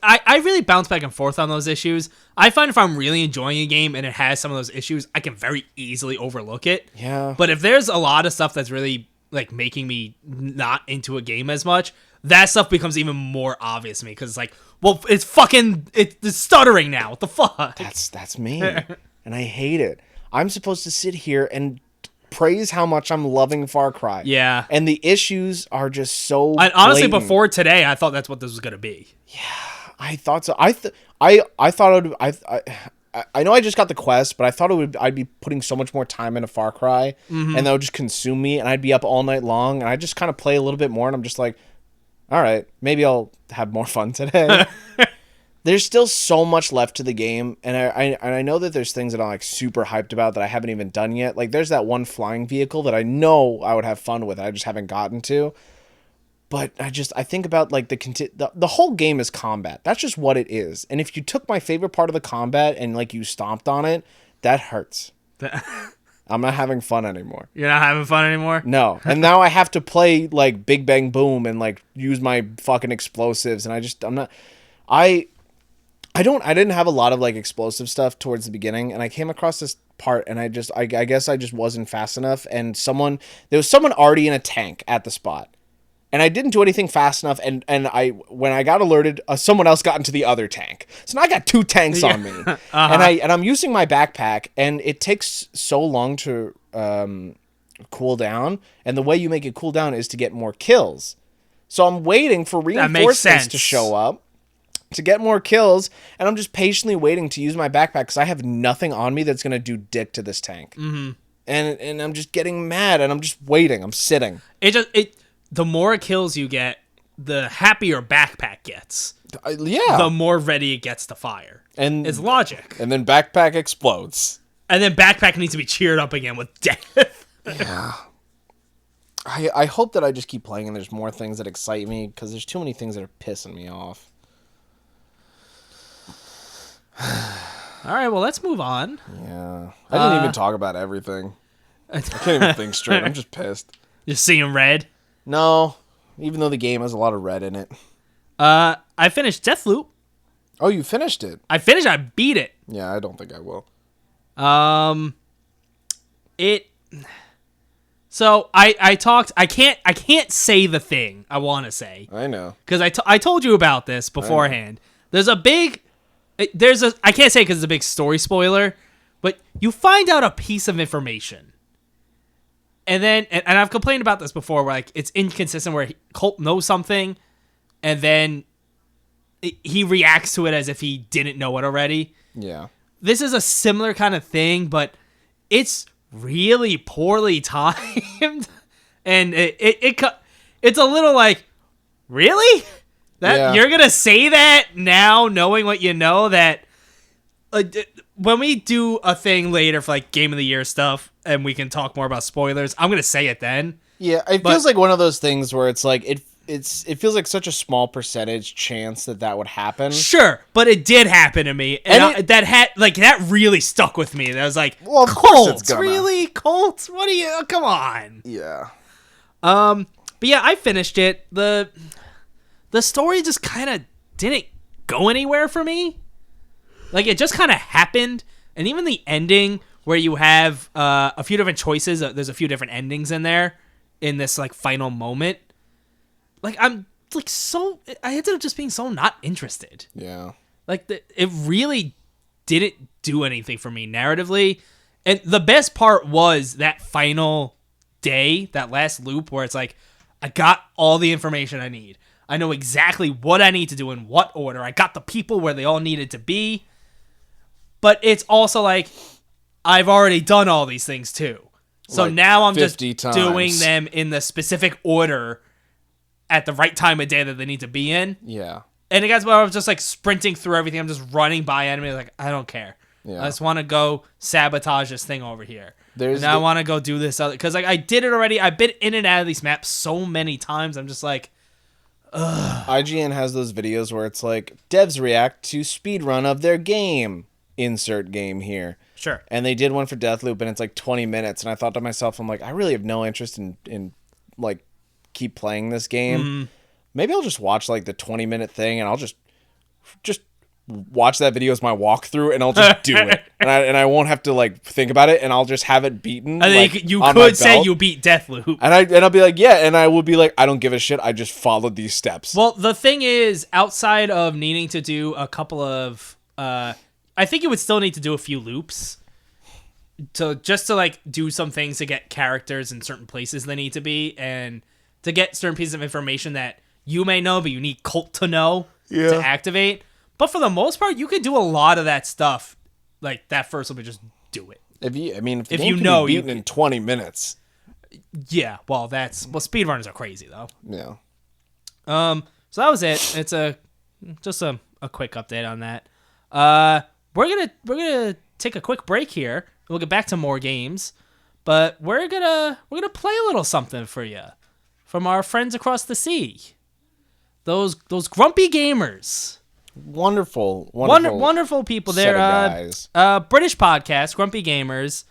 I really bounce back and forth on those issues. I find if I'm really enjoying a game and it has some of those issues, I can very easily overlook it. Yeah. But if there's a lot of stuff that's really like making me not into a game as much, that stuff becomes even more obvious to me because it's like, well, it's stuttering now. What the fuck? That's me, and I hate it. I'm supposed to sit here and praise how much I'm loving Far Cry. Yeah, and the issues are just so. And honestly, blatant. before today, I thought that's what this was gonna be. Yeah, I thought so. I thought it would. I know I just got the Quest, but I thought I'd be putting so much more time into Far Cry, and that would just consume me, and I'd be up all night long, and I just kind of play a little bit more, and I'm just like, all right, maybe I'll have more fun today. There's still so much left to the game, and I know that there's things that I'm like super hyped about that I haven't even done yet. Like there's that one flying vehicle that I know I would have fun with, I just haven't gotten to. But I think about like the whole game is combat. That's just what it is. And if you took my favorite part of the combat and like you stomped on it, that hurts. I'm not having fun anymore. You're not having fun anymore? No. And now I have to play like Big Bang Boom and like use my fucking explosives, and I didn't have a lot of like explosive stuff towards the beginning, and I came across this part and I guess I just wasn't fast enough, and there was someone already in a tank at the spot. And I didn't do anything fast enough, and when I got alerted, someone else got into the other tank. So now I got 2 tanks on me, uh-huh. and I'm using my backpack, and it takes so long to cool down. And the way you make it cool down is to get more kills. So I'm waiting for reinforcements to show up to get more kills, and I'm just patiently waiting to use my backpack because I have nothing on me that's gonna do dick to this tank. Mm-hmm. And I'm just getting mad, and I'm just waiting. I'm sitting. The more kills you get, the happier backpack gets. Yeah. The more ready it gets to fire. And it's logic. And then backpack explodes. And then backpack needs to be cheered up again with death. Yeah. I hope that I just keep playing and there's more things that excite me, because there's too many things that are pissing me off. All right, well, let's move on. Yeah. I didn't even talk about everything. I can't even think straight. I'm just pissed. Just seeing red? No, even though the game has a lot of red in it. I finished Deathloop. Oh, you finished it? I beat it. Yeah, So I talked. I can't say the thing I want to say I know. because I told you about this beforehand. I can't say because it's a big story spoiler, but you find out a piece of information. And then, and I've complained about this before, where like it's inconsistent, where Colt knows something, and then he reacts to it as if he didn't know it already. Yeah. This is a similar kind of thing, but it's really poorly timed, and it's a little like, really? You're gonna say that now, knowing what you know, that when we do a thing later for like Game of the Year stuff, and we can talk more about spoilers, I'm gonna say it then. Yeah, it feels like one of those things where it's like it feels like such a small percentage chance that would happen. Sure, but it did happen to me, and that really stuck with me. And I was like, well, of Colt, course it's gonna. Really, Colt? What are you? Come on. Yeah. But yeah, I finished it. The story just kind of didn't go anywhere for me. Like, it just kind of happened, and even the ending where you have a few different choices. There's a few different endings in there in this like final moment. Like, I'm like I ended up just being so not interested. Yeah. Like, it really didn't do anything for me narratively. And the best part was that final day, that last loop where it's like, I got all the information I need. I know exactly what I need to do in what order. I got the people where they all needed to be. But it's also like, I've already done all these things too. So like now I'm just times. doing them in the specific order at the right time of day that they need to be in. Yeah. And it gets where I was just like sprinting through everything. I'm just running by enemies. Like, I don't care. Yeah. I just want to go sabotage this thing over here. I want to go do this other. Because like I did it already. I've been in and out of these maps so many times. I'm just like, ugh. IGN has those videos where it's like, devs react to speedrun of their game. Insert game here. Sure. And they did one for Deathloop, and it's like 20 minutes. And I thought to myself, I'm like, I really have no interest in like, keep playing this game. Maybe I'll just watch like the 20-minute thing, and I'll just watch that video as my walkthrough, and I'll just do it. And I won't have to like think about it, and I'll just have it beaten. I think like, you could say you beat Deathloop. And I'll be like, yeah, and I will be like, I don't give a shit. I just followed these steps. Well, the thing is, outside of needing to do a couple of, I think you would still need to do a few loops to like do some things to get characters in certain places they need to be, and to get certain pieces of information that you may know, but you need Colt to know to activate. But for the most part, you can do a lot of that stuff. Like that first one, but just do it. If the if game you can know, be beaten in 20 minutes. Yeah, well, speedrunners are crazy though. Yeah. So that was it. It's just a quick update on that. We're gonna take a quick break here. We'll get back to more games, but we're gonna play a little something for you from our friends across the sea. Those grumpy gamers. Wonderful people. Set They're of guys. British podcast, Grumpy Gamers.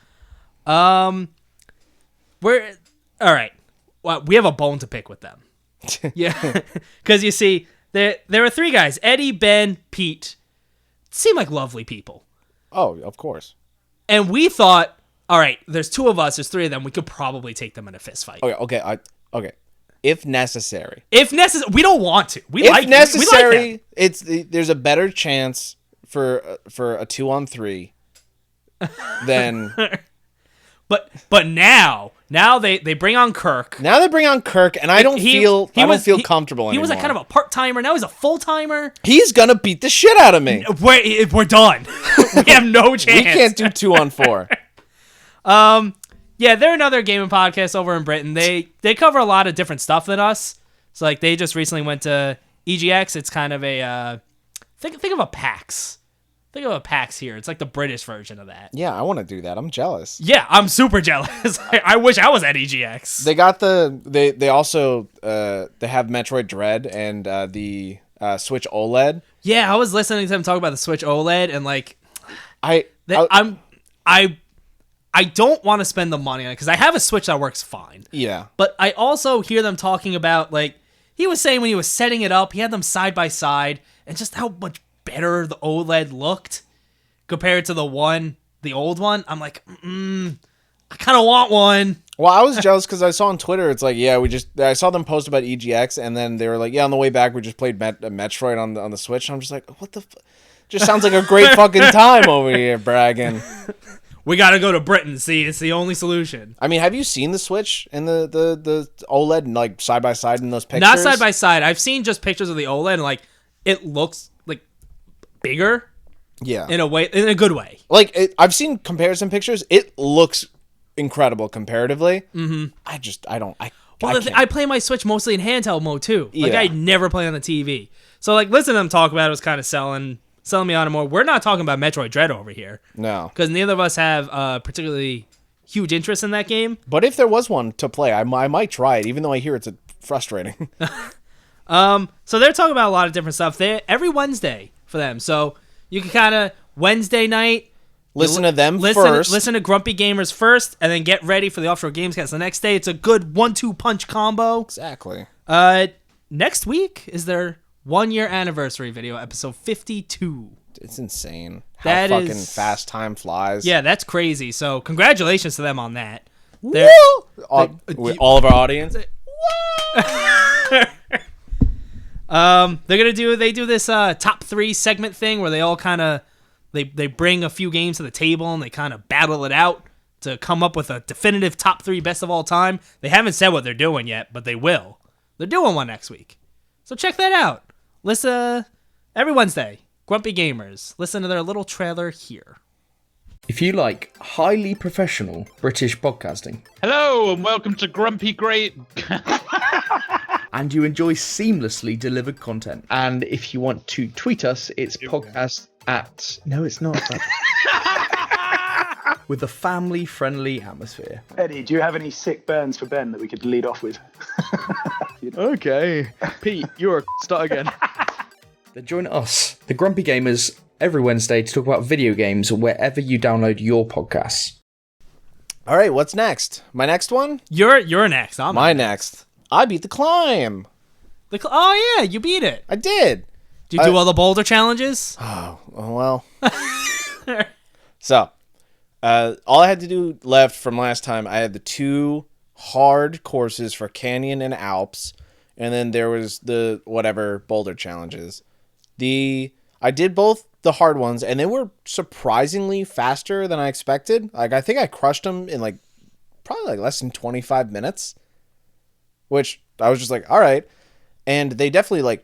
We're all right. Well, we have a bone to pick with them. Yeah, because you see, there are three guys: Eddie, Ben, Pete. Seem like lovely people. Oh, of course. And we thought, all right, there's two of us, there's three of them. We could probably take them in a fist fight. Okay. If necessary. We don't want to. If necessary, them. There's a better chance for a 2-on-3 than. But now they bring on Kirk. Now they bring on Kirk, and I don't feel comfortable anymore. He was like kind of a part-timer. Now he's a full-timer. He's gonna beat the shit out of me. We're done. We have no chance. We can't do 2-on-4. Yeah, they're another gaming podcast over in Britain. They cover a lot of different stuff than us. So like they just recently went to EGX. It's kind of a think of a PAX. Think of a PAX here. It's like the British version of that. Yeah, I want to do that. I'm jealous. Yeah, I'm super jealous. I wish I was at EGX. They got they also they have Metroid Dread and the Switch OLED. Yeah, I was listening to them talk about the Switch OLED, and like I don't want to spend the money on it because I have a Switch that works fine. Yeah. But I also hear them talking about, like, he was saying when he was setting it up, he had them side by side, and just how much better the OLED looked compared to the old one. I'm like, I kind of want one. Well, I was jealous because I saw on Twitter, it's like, yeah, I saw them post about EGX, and then they were like, yeah, on the way back, we just played Metroid on the Switch. And I'm just like, what the just sounds like a great fucking time over here, bragging. We got to go to Britain. See, it's the only solution. I mean, have you seen the Switch and the OLED, like, side by side in those pictures? Not side by side. I've seen just pictures of the OLED, and, like, it looks, like, bigger. Yeah. In a good way. Like, I've seen comparison pictures. It looks incredible comparatively. Mm-hmm. I play my Switch mostly in handheld mode, too. Like, Yeah. I never play on the TV. So, like, listening to them talk about it was kind of selling me on it more. We're not talking about Metroid Dread over here. No. Because neither of us have particularly huge interest in that game. But if there was one to play, I might try it, even though I hear it's frustrating. So they're talking about a lot of different stuff. Every Wednesday for them. So you can kind of Wednesday night Listen to them first. first. Listen to Grumpy Gamers first, and then get ready for the Offshore Gamescast the next day. It's a good 1-2 punch combo. Exactly. Next week is their 1-year anniversary video, episode 52. It's insane That how fucking is- fast time flies. Yeah, that's crazy. So congratulations to them on that. Woo! All of our audience. They do this top 3 segment thing where they all kind of they bring a few games to the table and they kind of battle it out to come up with a definitive top 3 best of all time. They haven't said what they're doing yet, but they will. They're doing one next week, so check that out. Listen every Wednesday. Grumpy Gamers. Listen to their little trailer here. If you like highly professional British podcasting Hello and welcome to Grumpy Great. and you enjoy seamlessly delivered content, and if you want to tweet us, it's podcast at... No, it's not. With a family-friendly atmosphere. Eddie, do you have any sick burns for Ben that we could lead off with? Okay. Pete, you're a... Start again. Then join us, the Grumpy Gamers, every Wednesday to talk about video games wherever you download your podcasts. All right, what's next? My next one? You're next. I'm My next. I beat the climb. Oh yeah, you beat it. I did. Did you do all the boulder challenges? Oh, well. So, all I had to do left from last time, I had the 2 hard courses for Canyon and Alps, and then there was the whatever boulder challenges. I did both the hard ones, and they were surprisingly faster than I expected. Like, I think I crushed them in probably less than 25 minutes, which I was just like, all right. And they definitely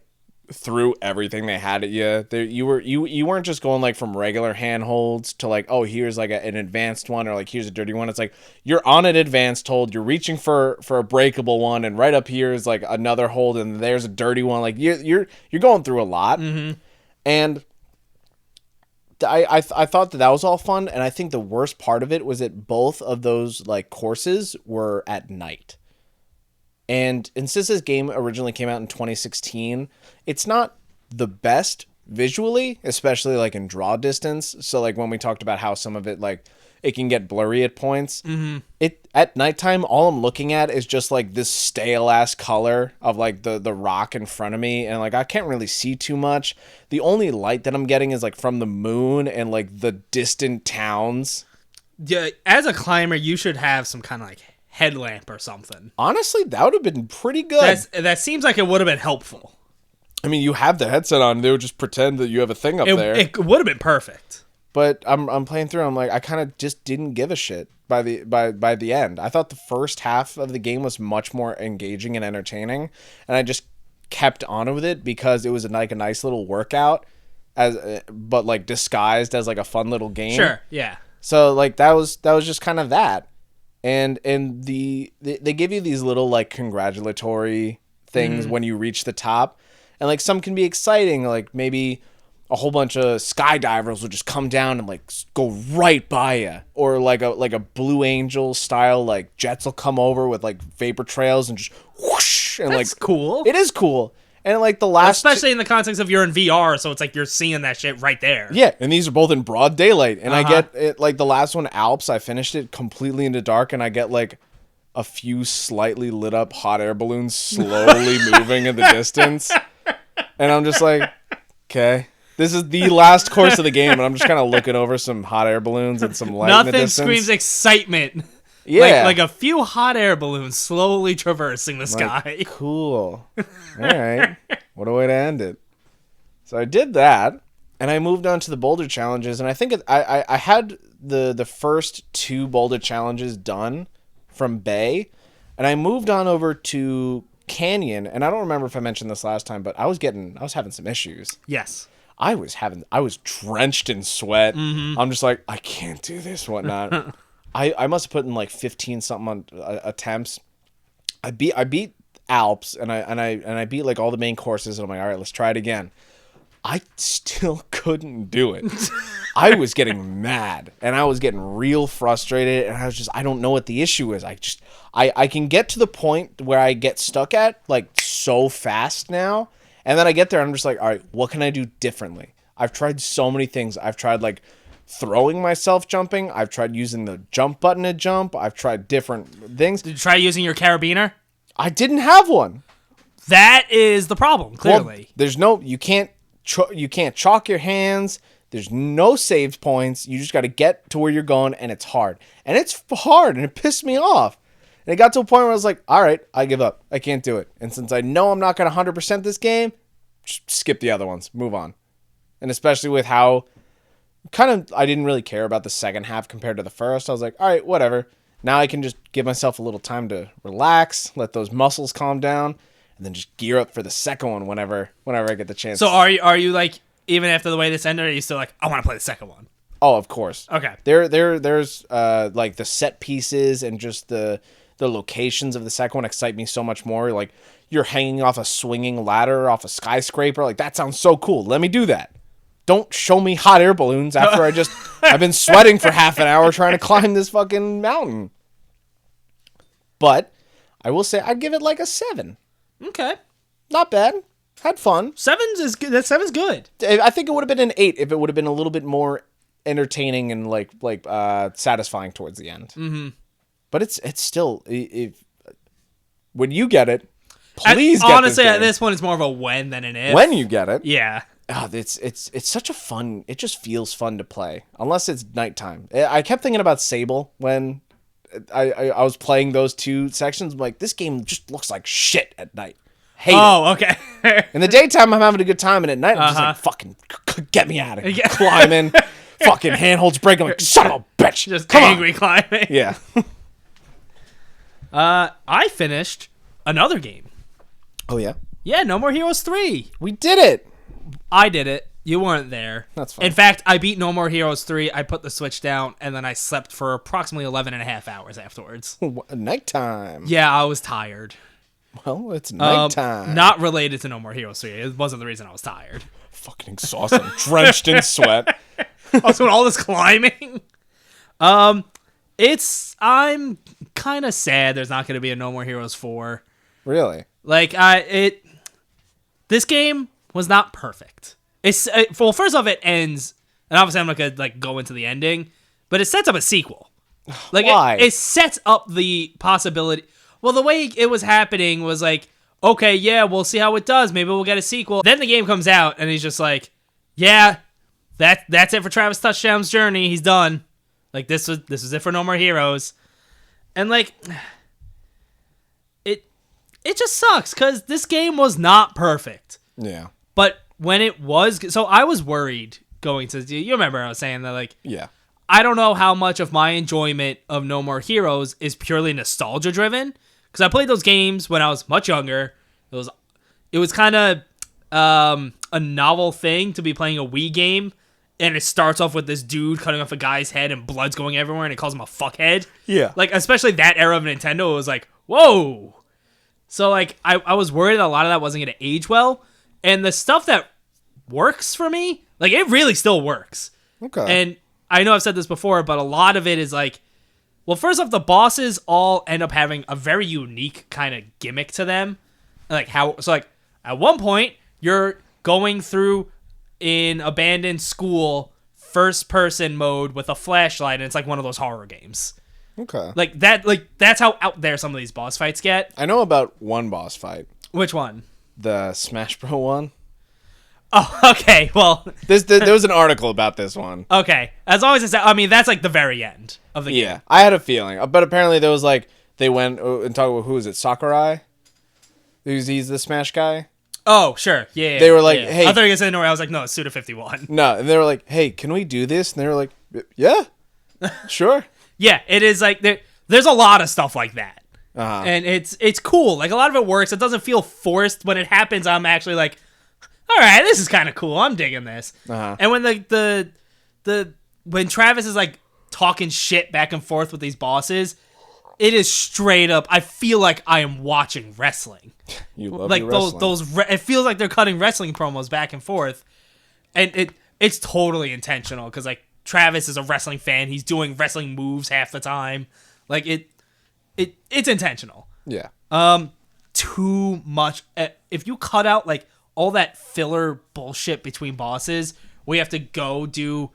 threw everything they had at you. You weren't just going from regular handholds to oh, here's an advanced one, or here's a dirty one. It's you're on an advanced hold, you're reaching for a breakable one, and right up here is another hold, and there's a dirty one. You're going through a lot. Mm-hmm. And I thought that was all fun, and I think the worst part of it was that both of those courses were at night. And since this game originally came out in 2016, it's not the best visually, especially in draw distance. So when we talked about how some of it it can get blurry at points. Mm-hmm. It at nighttime, all I'm looking at is just this stale ass color of the rock in front of me, and I can't really see too much. The only light that I'm getting is from the moon and the distant towns. Yeah, as a climber, you should have some kind of headlamp or something. Honestly, that would have been pretty good. That seems like it would have been helpful. I mean, you have the headset on, they would just pretend that you have a thing up there. It would have been perfect. But I'm playing through. I'm I kind of just didn't give a shit by the end. I thought the first half of the game was much more engaging and entertaining, and I just kept on with it because it was a nice little workout, but disguised as a fun little game. Sure, yeah. So that was just kind of that, and they give you these little congratulatory things when you reach the top, and some can be exciting, maybe a whole bunch of skydivers will just come down and go right by you, or a Blue Angel style jets will come over with vapor trails and just whoosh, and That's cool. It is cool. And the last, especially in the context of you're in VR, so it's you're seeing that shit right there. Yeah, and these are both in broad daylight, and I get it the last one, Alps, I finished it completely into dark, and I get a few slightly lit up hot air balloons slowly moving in the distance, and I'm just okay. This is the last course of the game, and I'm just kind of looking over some hot air balloons and some light in the Nothing distance. screams excitement Yeah. Like a few hot air balloons slowly traversing the sky. Cool. All right. What a way to end it. So I did that, and I moved on to the boulder challenges, and I think I had the first 2 boulder challenges done from Bay, and I moved on over to Canyon, and I don't remember if I mentioned this last time, but I was having some issues. Yes. I was drenched in sweat. I'm just like, I can't do this, whatnot. I must have put in like 15 something attempts. I beat Alps and I beat like all the main courses, and I'm like, all right, let's try it again. I still couldn't do it. I was getting mad, and I was getting real frustrated, and I don't know what the issue is. I can get to the point where I get stuck at like so fast now, and then I get there and I'm just like, all right, what can I do differently? I've tried so many things. I've tried like throwing myself jumping. I've tried using the jump button to jump. I've tried different things. Did you try using your carabiner? I didn't have one. That is the problem, clearly. Well, there's no, you can't chalk your hands. There's no saved points. You just got to get to where you're going, and it's hard. And it's hard, and it pissed me off. And it got to a point where I was like, all right, I give up. I can't do it. And since I know I'm not going to 100% this game, just skip the other ones. Move on. And especially with how I didn't really care about the second half compared to the first. I was like, all right, whatever. Now I can just give myself a little time to relax, let those muscles calm down, and then just gear up for the second one whenever I get the chance. So are you like, even after the way this ended, are you still like, I want to play the second one? Oh, of course. Okay. There's like the set pieces and just the locations of the second one excite me so much more. Like, you're hanging off a swinging ladder off a skyscraper. Like, that sounds so cool. Let me do that. Don't show me hot air balloons after I've been sweating for half an hour trying to climb this fucking mountain. But I will say I'd give it like a 7. Okay. Not bad. Had fun. 7's is good. That 7's good. I think it would have been an 8 if it would have been a little bit more entertaining and like satisfying towards the end. Mm-hmm. But it's still, when you get it, please get honestly, this at game. this point, it's more of a when than an if. When you get it. Yeah. Oh, it's such a fun, it just feels fun to play. Unless it's nighttime. I kept thinking about Sable when I was playing those 2 sections. I'm like, this game just looks like shit at night. Hate it. Okay. In the daytime, I'm having a good time, and at night, I'm just like, fucking get me out of here. Climbing, fucking handholds breaking, like, son of a bitch. Just Come angry on. climbing. Yeah. I finished another game. Oh, yeah? Yeah, No More Heroes 3. We did it. I did it. You weren't there. That's fine. In fact, I beat No More Heroes 3. I put the Switch down, and then I slept for approximately 11 and a half hours afterwards. Nighttime. Yeah, I was tired. Well, it's nighttime. Not related to No More Heroes 3. It wasn't the reason I was tired. Fucking exhausted. Drenched in sweat. I was doing all this climbing. I'm kind of sad there's not going to be a No More Heroes 4. Really? Like, this game was not perfect. Well, first off, it ends, and obviously I'm not gonna like go into the ending, but it sets up a sequel. Like, Why? It sets up the possibility. Well, the way it was happening was like, okay, yeah, we'll see how it does. Maybe we'll get a sequel. Then the game comes out, and he's just like, yeah, that's it for Travis Touchdown's journey. He's done. Like, this was it for No More Heroes, and like, it just sucks because this game was not perfect. Yeah. But when it was, so I was worried going to, you remember I was saying that, like, Yeah. I don't know how much of my enjoyment of No More Heroes is purely nostalgia driven, because I played those games when I was much younger. It was kind of a novel thing to be playing a Wii game, and it starts off with this dude cutting off a guy's head and blood's going everywhere, and it calls him a fuckhead. Yeah. Like, especially that era of Nintendo, it was like, whoa. So, like, I was worried that a lot of that wasn't going to age well. And the stuff that works for me, like, it really still works. Okay. And I know I've said this before, but a lot of it is like, well, first off, the bosses all end up having a very unique kind of gimmick to them. Like, at one point, you're going through an abandoned school first-person mode with a flashlight, and it's like one of those horror games. Okay. Like, that's how out there some of these boss fights get. I know about one boss fight. Which one? The Smash Bros. One. Oh, okay. Well, There was an article about this one. okay. As long as it's, I mean, that's like the very end of the game. Yeah, I had a feeling, but apparently there was like they went and talked about who is it, Sakurai? He's the Smash guy. Oh, sure. Yeah. They were like, yeah. hey- I thought you were going to say no. I was like, no, it's Suda51. No, and they were like, hey, can we do this? And they were like, yeah, sure. Yeah, it is like there's a lot of stuff like that. Uh-huh. And it's cool. Like a lot of it works. It doesn't feel forced. When it happens, I'm actually like, all right, this is kind of cool. I'm digging this. Uh-huh. And when when Travis is like talking shit back and forth with these bosses, it is straight up. I feel like I am watching wrestling. You love Like your those wrestling. it feels like they're cutting wrestling promos back and forth, and it's totally intentional because like Travis is a wrestling fan. He's doing wrestling moves half the time. Like it's intentional. Yeah. Too much. If you cut out like all that filler bullshit between bosses, we have to go do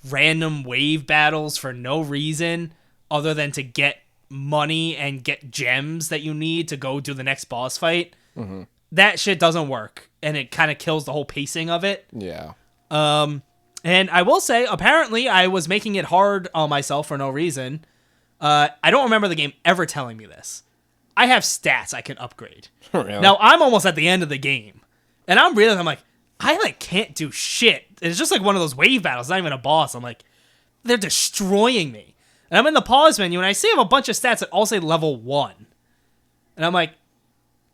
random wave battles for no reason other than to get money and get gems that you need to go do the next boss fight. Mm-hmm. That shit doesn't work, and it kind of kills the whole pacing of it. Yeah. And I will say, apparently, I was making it hard on myself for no reason. I don't remember the game ever telling me this. I have stats I can upgrade. Really? Now, I'm almost at the end of the game. And I'm like, I like can't do shit. It's just like one of those wave battles, not even a boss. I'm like, they're destroying me. And I'm in the pause menu, and I see I have a bunch of stats that all say level 1. And I'm like,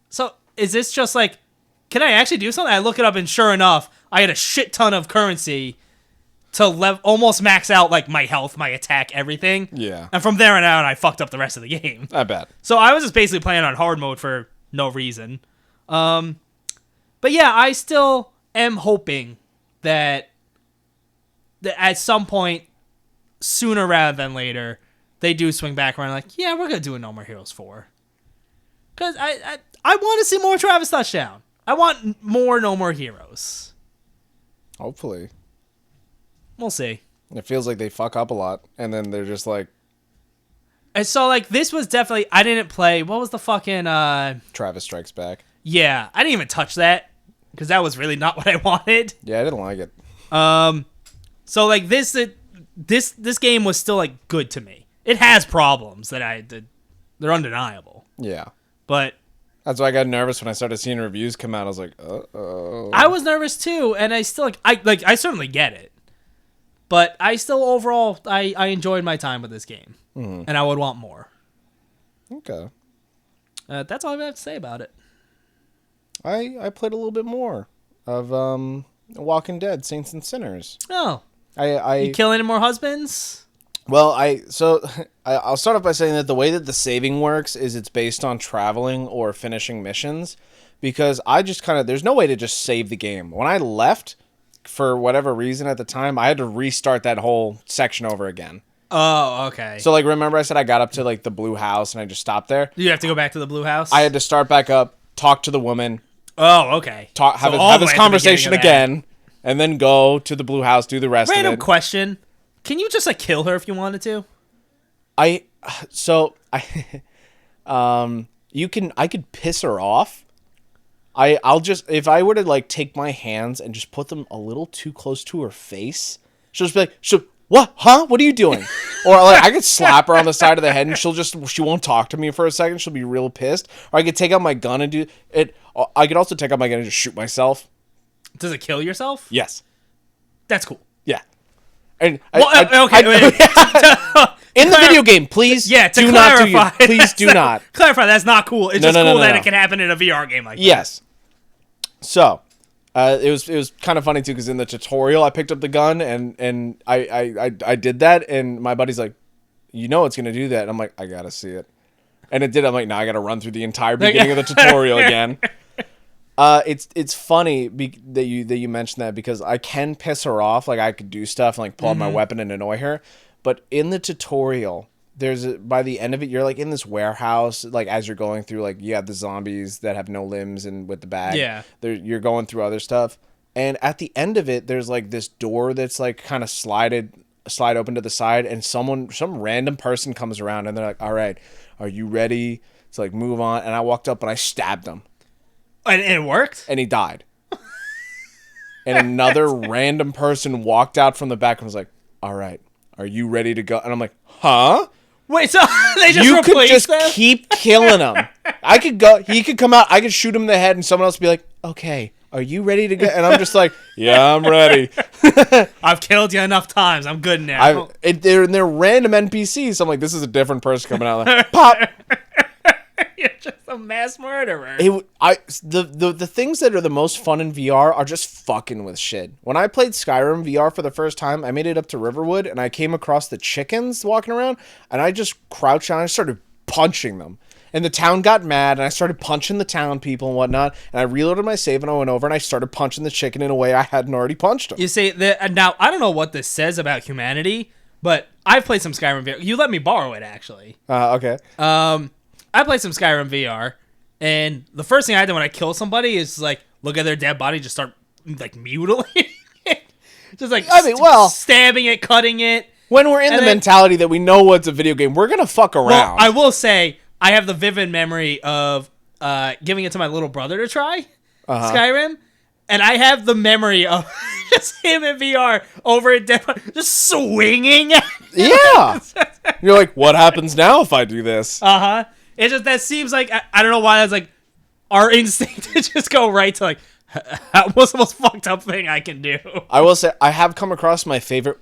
so is this just like, can I actually do something? I look it up, and sure enough, I had a shit ton of currency to almost max out like my health, my attack, everything. Yeah. And from there on out, I fucked up the rest of the game. I bet. So I was just basically playing on hard mode for no reason. But yeah, I still am hoping that at some point, sooner rather than later, they do swing back around like, yeah, we're going to do a No More Heroes 4. Because I want to see more Travis Touchdown. I want more No More Heroes. Hopefully. We'll see. It feels like they fuck up a lot, and then they're just like, And so, like, this was definitely... I didn't play... What was the fucking... Travis Strikes Back. Yeah, I didn't even touch that. Because that was really not what I wanted. Yeah, I didn't like it. So, like, this game was still, like, good to me. It has problems that they're undeniable. Yeah. But... That's why I got nervous when I started seeing reviews come out. I was like, uh-oh. I was nervous, too, and I still, I certainly get it. But I still, overall, I enjoyed my time with this game. Mm-hmm. And I would want more. Okay. That's all I have to say about it. I played a little bit more of Walking Dead, Saints and Sinners. Oh. I You kill any more husbands? Well, I'll start off by saying that the way that the saving works is it's based on traveling or finishing missions, because I just there's no way to just save the game. When I left, for whatever reason at the time, I had to restart that whole section over again. Oh, okay. So, like, remember I said I got up to, like, the blue house and I just stopped there? You have to go back to the blue house? I had to start back up, talk to the woman. Oh, okay. Have this conversation again, and then go to the blue house, do the rest of it. Random question. Can you just, like, kill her if you wanted to? I could piss her off. I'll just, if I were to, like, take my hands and just put them a little too close to her face, she'll just be like, what? Huh? What are you doing? Or, like, I could slap her on the side of the head and she won't talk to me for a second. She'll be real pissed. Or I could take out my gun and do it. I could also take out my gun and just shoot myself. Does it kill yourself? Yes. That's cool. Yeah. And okay. In the video game, please do not do please do not. Clarify, that's not cool. It's just cool that it can happen in a VR game like that. Yes. So, it was kind of funny too, because in the tutorial I picked up the gun and I did that, and my buddy's like, you know it's gonna do that. And I'm like, I gotta see it. And it did. I'm like, now I gotta run through the entire beginning of the tutorial again. It's funny that you mentioned that, because I can piss her off. Like, I could do stuff and, like, pull out my weapon and annoy her. But in the tutorial, by the end of it, you're, like, in this warehouse, like, as you're going through, like, you have the zombies that have no limbs and with the bag. Yeah. You're going through other stuff. And at the end of it, there's, like, this door that's, like, kind of slide open to the side, and some random person comes around and they're like, all right, are you ready to, like, move on? And I walked up and I stabbed him. And it worked? And he died. and another random person walked out from the back and was like, "All right, are you ready to go?" And I'm like, "Huh?" Wait, so they just You could replaced just them? keep killing him. I could go. He could come out. I could shoot him in the head, and someone else would be like, "Okay, are you ready to go?" And I'm just like, "Yeah, I'm ready." I've killed you enough times. I'm good now. They're random NPCs. So I'm like, this is a different person coming out. Like, pop. You're just a mass murderer. The things that are the most fun in VR are just fucking with shit. When I played Skyrim VR for the first time, I made it up to Riverwood, and I came across the chickens walking around, and I just crouched down and I started punching them. And the town got mad, and I started punching the town people and whatnot, and I reloaded my save, and I went over, and I started punching the chicken in a way I hadn't already punched him. You see, now, I don't know what this says about humanity, but I've played some Skyrim VR. You let me borrow it, actually. Okay. I played some Skyrim VR, and the first thing I did when I kill somebody is, like, look at their dead body, just start, like, mutilating it. Just, like, stabbing it, cutting it. When we're in the mentality that we know what's a video game, we're going to fuck around. Well, I will say, I have the vivid memory of giving it to my little brother to try, Skyrim, and I have the memory of just him in VR over at dead body, just swinging. Yeah. You're like, what happens now if I do this? It's just, that seems like, I don't know why that's like our instinct to just go right to like, what's the most fucked up thing I can do? I will say, I have come across my favorite...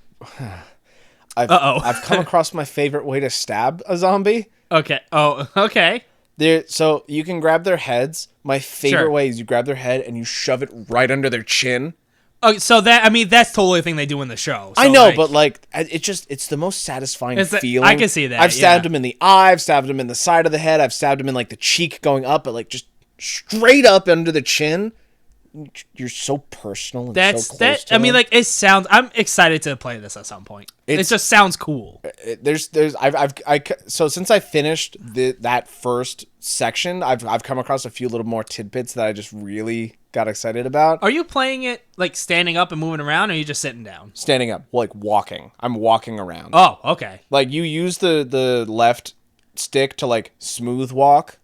I've come across my favorite way to stab a zombie. Okay. Oh, okay. So you can grab their heads. My favorite way is you grab their head and you shove it right under their chin. Oh, so that, I mean, that's totally a thing they do in the show. So I know, but like, it's the most satisfying feeling. I can see that. I've stabbed him in the eye. I've stabbed him in the side of the head. I've stabbed him in like the cheek going up, but like just straight up under the chin. You're so personal and so close to I mean, them. like, it sounds. I'm excited to play this at some point. It just sounds cool. So since I finished that first section, I've come across a few little more tidbits that I just really got excited about. Are you playing it like standing up and moving around, or are you just sitting down? Standing up, like walking. I'm walking around. Oh, okay. Like you use the left stick to like smooth walk.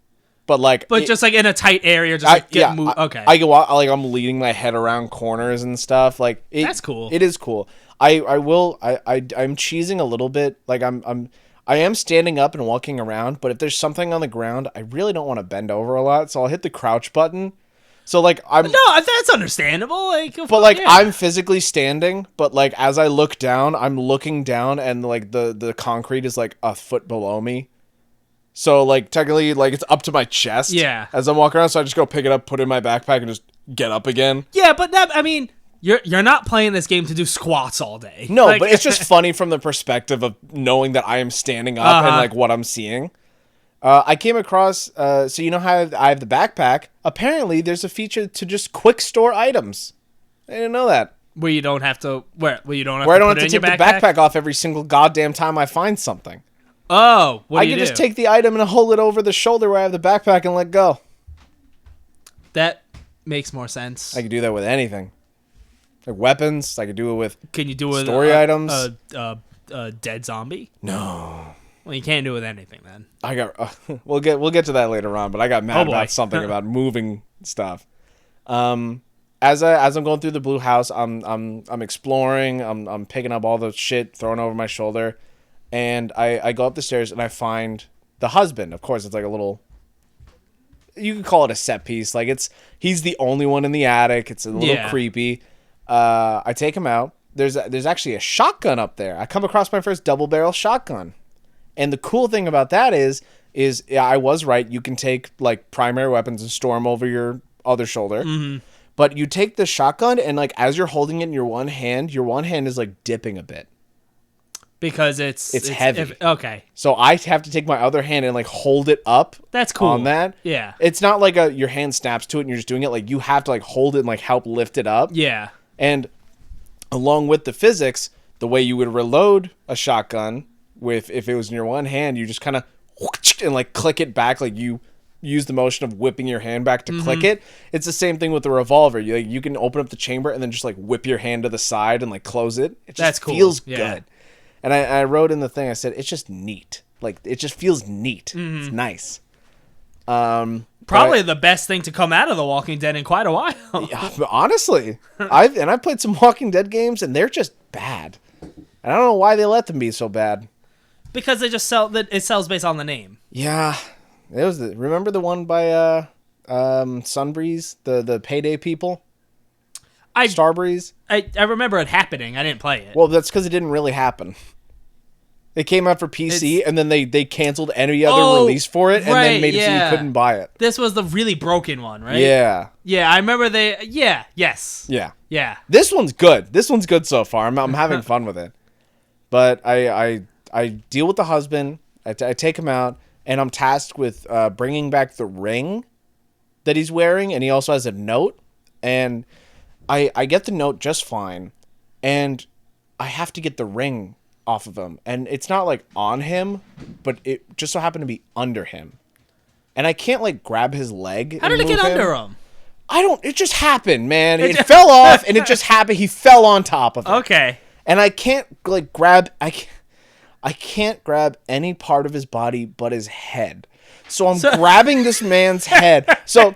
But just like in a tight area, just like okay. I go out, like I'm leading my head around corners and stuff. Like that's cool. It is cool. I'm cheesing a little bit. Like I am standing up and walking around, but if there's something on the ground, I really don't want to bend over a lot, so I'll hit the crouch button. So like that's understandable. I'm physically standing, but like as I look down, I'm looking down, and like the concrete is like a foot below me. So, like, technically, like, it's up to my chest as I'm walking around, so I just go pick it up, put it in my backpack, and just get up again. Yeah, but that, I mean, you're not playing this game to do squats all day. No, like, but it's just funny from the perspective of knowing that I am standing up and, like, what I'm seeing. I came across, so you know how I have the backpack? Apparently, there's a feature to just quick store items. I didn't know that. Where you don't have to, where you don't have where to I don't put have to it in take your the backpack? backpack off every single goddamn time I find something. Oh, what do you do? I can just take the item and hold it over the shoulder where I have the backpack and let go. That makes more sense. I can do that with anything. Like weapons, I could do it with. Can you do it with story items? A dead zombie? No. Well, you can't do it with anything then. I got. We'll get to that later on, but I got mad about something about moving stuff. As I'm going through the blue house, I'm exploring. I'm picking up all the shit, throwing over my shoulder. And I go up the stairs and I find the husband. Of course, it's like a little... You could call it a set piece. Like, he's the only one in the attic. It's a little creepy. I take him out. There's actually a shotgun up there. I come across my first double-barrel shotgun. And the cool thing about that is I was right. You can take, like, primary weapons and store them over your other shoulder. Mm-hmm. But you take the shotgun and, like, as you're holding it in your one hand is, like, dipping a bit. Because it's heavy. Okay. So I have to take my other hand and like hold it up. That's cool. On that. Yeah. It's not like your hand snaps to it and you're just doing it. Like you have to like hold it and like help lift it up. Yeah. And along with the physics, the way you would reload a shotgun if it was in your one hand, you just kind of and like click it back. Like you use the motion of whipping your hand back to click it. It's the same thing with the revolver. You can open up the chamber and then just like whip your hand to the side and like close it. It just feels good. And I wrote in the thing, I said, it's just neat. Like, it just feels neat. Mm-hmm. It's nice. Probably the best thing to come out of The Walking Dead in quite a while. Yeah, honestly, I've played some Walking Dead games and they're just bad. And I don't know why they let them be so bad. Because they just sell that it sells based on the name. Yeah, it was. Remember the one by Sunbreeze, the Payday people, Starbreeze. I remember it happening. I didn't play it. Well, that's because it didn't really happen. It came out for PC, and then they canceled any other release for it, and then made it so you couldn't buy it. This was the really broken one, right? Yeah. Yeah, I remember they. Yeah. Yes. Yeah. Yeah. This one's good. This one's good so far. I'm having fun with it. But I deal with the husband. I take him out, and I'm tasked with bringing back the ring that he's wearing, and he also has a note. And I get the note just fine, and I have to get the ring off of him. And it's not, like, on him, but it just so happened to be under him. And I can't, like, grab his leg. How did it get under him? It just happened, man. It fell off, and it just happened. He fell on top of it. Okay. And I can't, like, I can't grab any part of his body but his head. So I'm grabbing this man's head. So,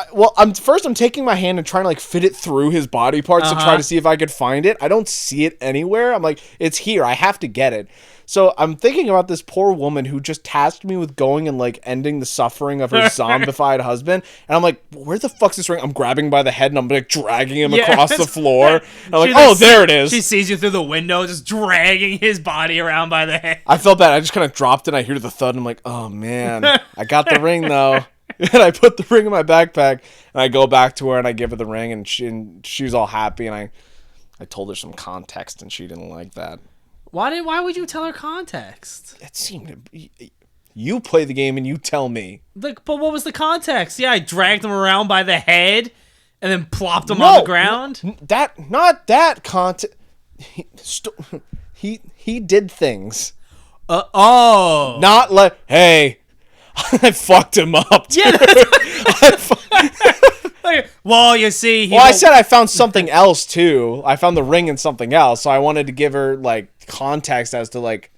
I'm taking my hand and trying to, like, fit it through his body parts to try to see if I could find it. I don't see it anywhere. I'm like, it's here. I have to get it. So I'm thinking about this poor woman who just tasked me with going and, like, ending the suffering of her zombified husband. And I'm like, where the fuck's this ring? I'm grabbing by the head and I'm, like, dragging him across the floor. And I'm like, there it is. She sees you through the window, just dragging his body around by the head. I felt bad. I just kind of dropped it. And I hear the thud. And I'm like, oh, man. I got the ring, though. And I put the ring in my backpack. And I go back to her and I give her the ring. And she was all happy. And I told her some context. And she didn't like that. Why would you tell her context? It seemed to you play the game and you tell me. Like, but what was the context? Yeah, I dragged him around by the head and then plopped him on the ground. Not that context. He did things. Not like, hey, I fucked him up. Dude. Yeah. Well, you see. I said I found something else too. I found the ring and something else, so I wanted to give her, like, context as to, like.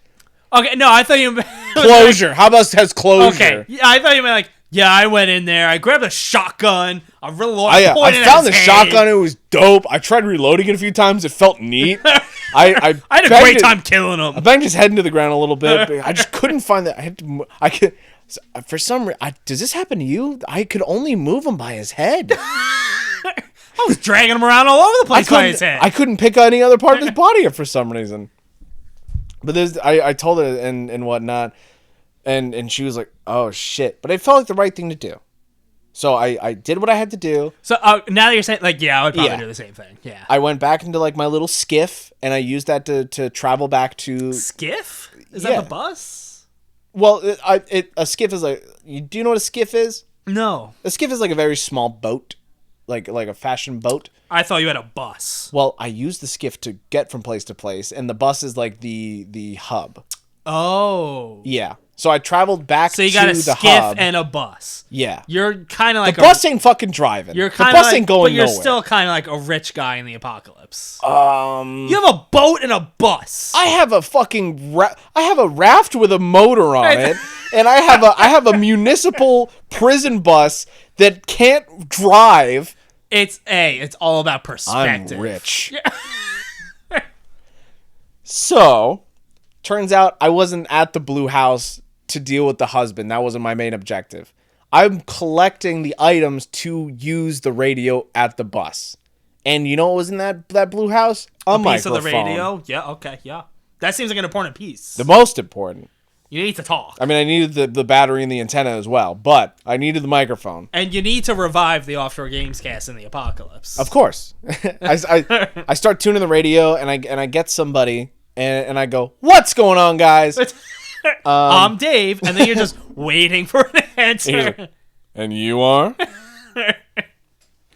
Okay, no, I thought you meant closure. How about has closure? Okay, yeah, I thought you meant like, yeah, I went in there, I grabbed a shotgun, I really I found the shotgun. It was dope. I tried reloading it a few times. It felt neat. I had a great time killing him. I banged his head into the ground a little bit. But I just couldn't find that. I could. For some reason, does this happen to you? I could only move him by his head. I was dragging him around all over the place by his head. I couldn't pick any other part of his body up for some reason. But I told her and whatnot, and she was like, "Oh shit!" But it felt like the right thing to do. So I did what I had to do. So now that you're saying, like, yeah, I would probably do the same thing. Yeah. I went back into, like, my little skiff, and I used that to travel back to skiff. Is that the bus? Well, a skiff is like. Do you know what a skiff is? No. A skiff is like a very small boat, like a fashion boat. I thought you had a bus. Well, I use the skiff to get from place to place, and the bus is like the hub. Oh. Yeah. So I traveled back to the hub. So you got a skiff and a bus. Yeah. You're kind of like the bus ain't fucking driving. You're kind the of bus like, ain't going but you're nowhere. still kind of like a rich guy in the apocalypse. You have a boat and a bus. I have a fucking I have a raft with a motor on it, and I have a municipal prison bus that can't drive. It's all about perspective. I'm rich. So, turns out I wasn't at the Blue House to deal with the husband. That wasn't my main objective. I'm collecting the items to use the radio at the bus. And you know what was in that Blue House? A piece microphone. Of the radio? Yeah, okay, yeah. That seems like an important piece. The most important. You need to talk. I mean, I needed the battery and the antenna as well, but I needed the microphone. And you need to revive the Offshore Gamescast in the apocalypse. Of course. I start tuning the radio, and I get somebody, and I go, "What's going on, guys?" I'm Dave, and then you're just waiting for an answer. And you are?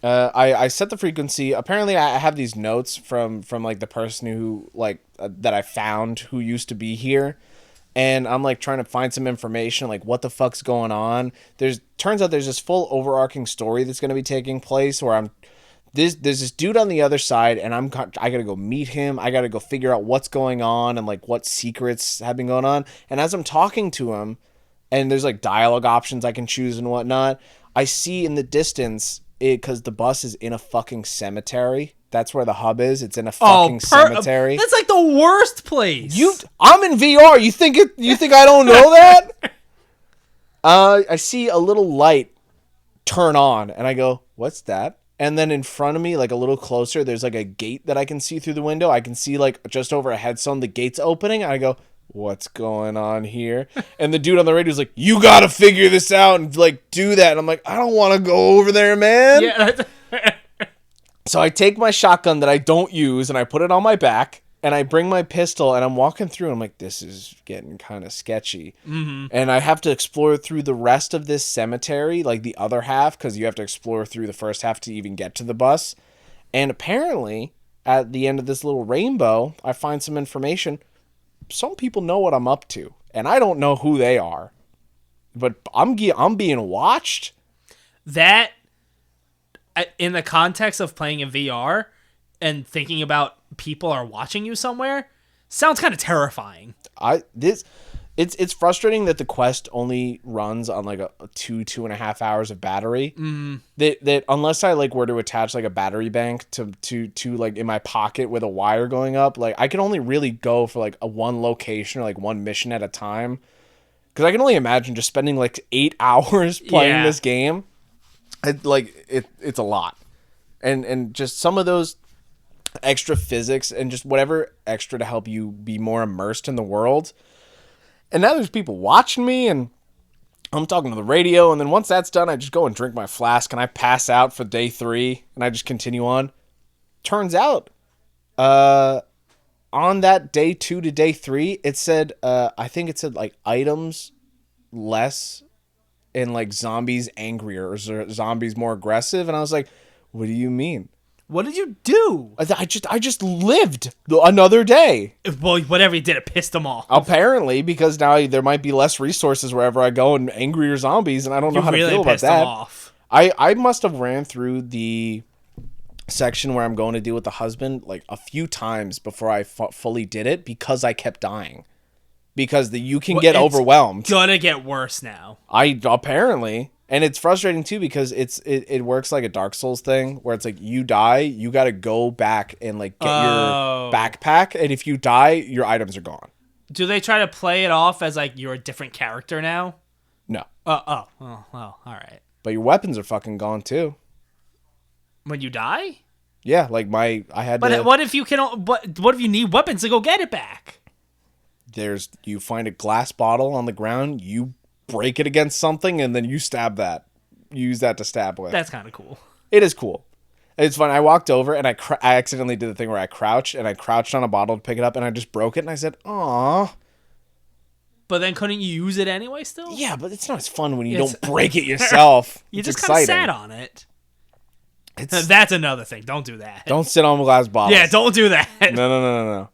I set the frequency. Apparently, I have these notes from like the person who that I found who used to be here, and I'm like trying to find some information, like what the fuck's going on. Turns out there's this full overarching story that's going to be taking place where there's this dude on the other side, and I gotta go meet him. I gotta go figure out what's going on and like what secrets have been going on. And as I'm talking to him, and there's like dialogue options I can choose and whatnot. I see in the distance because the bus is in a fucking cemetery. That's where the hub is. It's in a fucking cemetery. That's like the worst place. I'm in VR. You think I don't know that? I see a little light turn on, and I go, "What's that?" And then in front of me, like a little closer, there's like a gate that I can see through the window. I can see like just over a headstone, the gate's opening, and I go, "What's going on here?" And the dude on the radio is like, "You gotta figure this out and like do that." And I'm like, "I don't want to go over there, man." Yeah. So I take my shotgun that I don't use and I put it on my back and I bring my pistol and I'm walking through and I'm like, this is getting kind of sketchy. Mm-hmm. And I have to explore through the rest of this cemetery, like the other half, because you have to explore through the first half to even get to the bus. And apparently, at the end of this little rainbow, I find some information. Some people know what I'm up to, and I don't know who they are. But I'm being watched. That, in the context of playing in VR and thinking about people are watching you somewhere, sounds kind of terrifying. It's frustrating that the Quest only runs on like a 2.5 hours of battery. That unless I like were to attach like a battery bank to like in my pocket with a wire going up, like I can only really go for like a one location or like one mission at a time. Because I can only imagine just spending like 8 hours playing this game. It's a lot, and just some of those extra physics and just whatever extra to help you be more immersed in the world. And now there's people watching me, and I'm talking to the radio, and then once that's done, I just go and drink my flask, and I pass out for day 3, and I just continue on. Turns out, on that day 2 to day 3, it said, I think it said like items less and like zombies angrier or zombies more aggressive, and I was like, what do you mean? What did you do? I just lived another day. Well, whatever you did, it pissed them off. Apparently, because now there might be less resources wherever I go and angrier zombies, and I don't know how to feel about that. Them off. I must have ran through the section where I'm going to deal with the husband like a few times before I fully did it because I kept dying. Because you can get overwhelmed. It's gonna get worse now. Apparently. And it's frustrating too because it works like a Dark Souls thing where it's like you die, you gotta go back and like get your backpack, and if you die, your items are gone. Do they try to play it off as like you're a different character now? No. Well, all right. But your weapons are fucking gone too. When you die? Yeah, like what if you can? What if you need weapons to go get it back? You find a glass bottle on the ground, you break it against something, and then you stab that. You use that to stab with. That's kind of cool. It is cool. It's fun. I walked over and I accidentally did the thing where I crouched on a bottle to pick it up, and I just broke it, and I said, "Aw." But then couldn't you use it anyway still? Yeah, but it's not as fun when you don't break it yourself. You just kind of sat on it. That's another thing. Don't do that. Don't sit on glass bottles. Yeah, don't do that. No.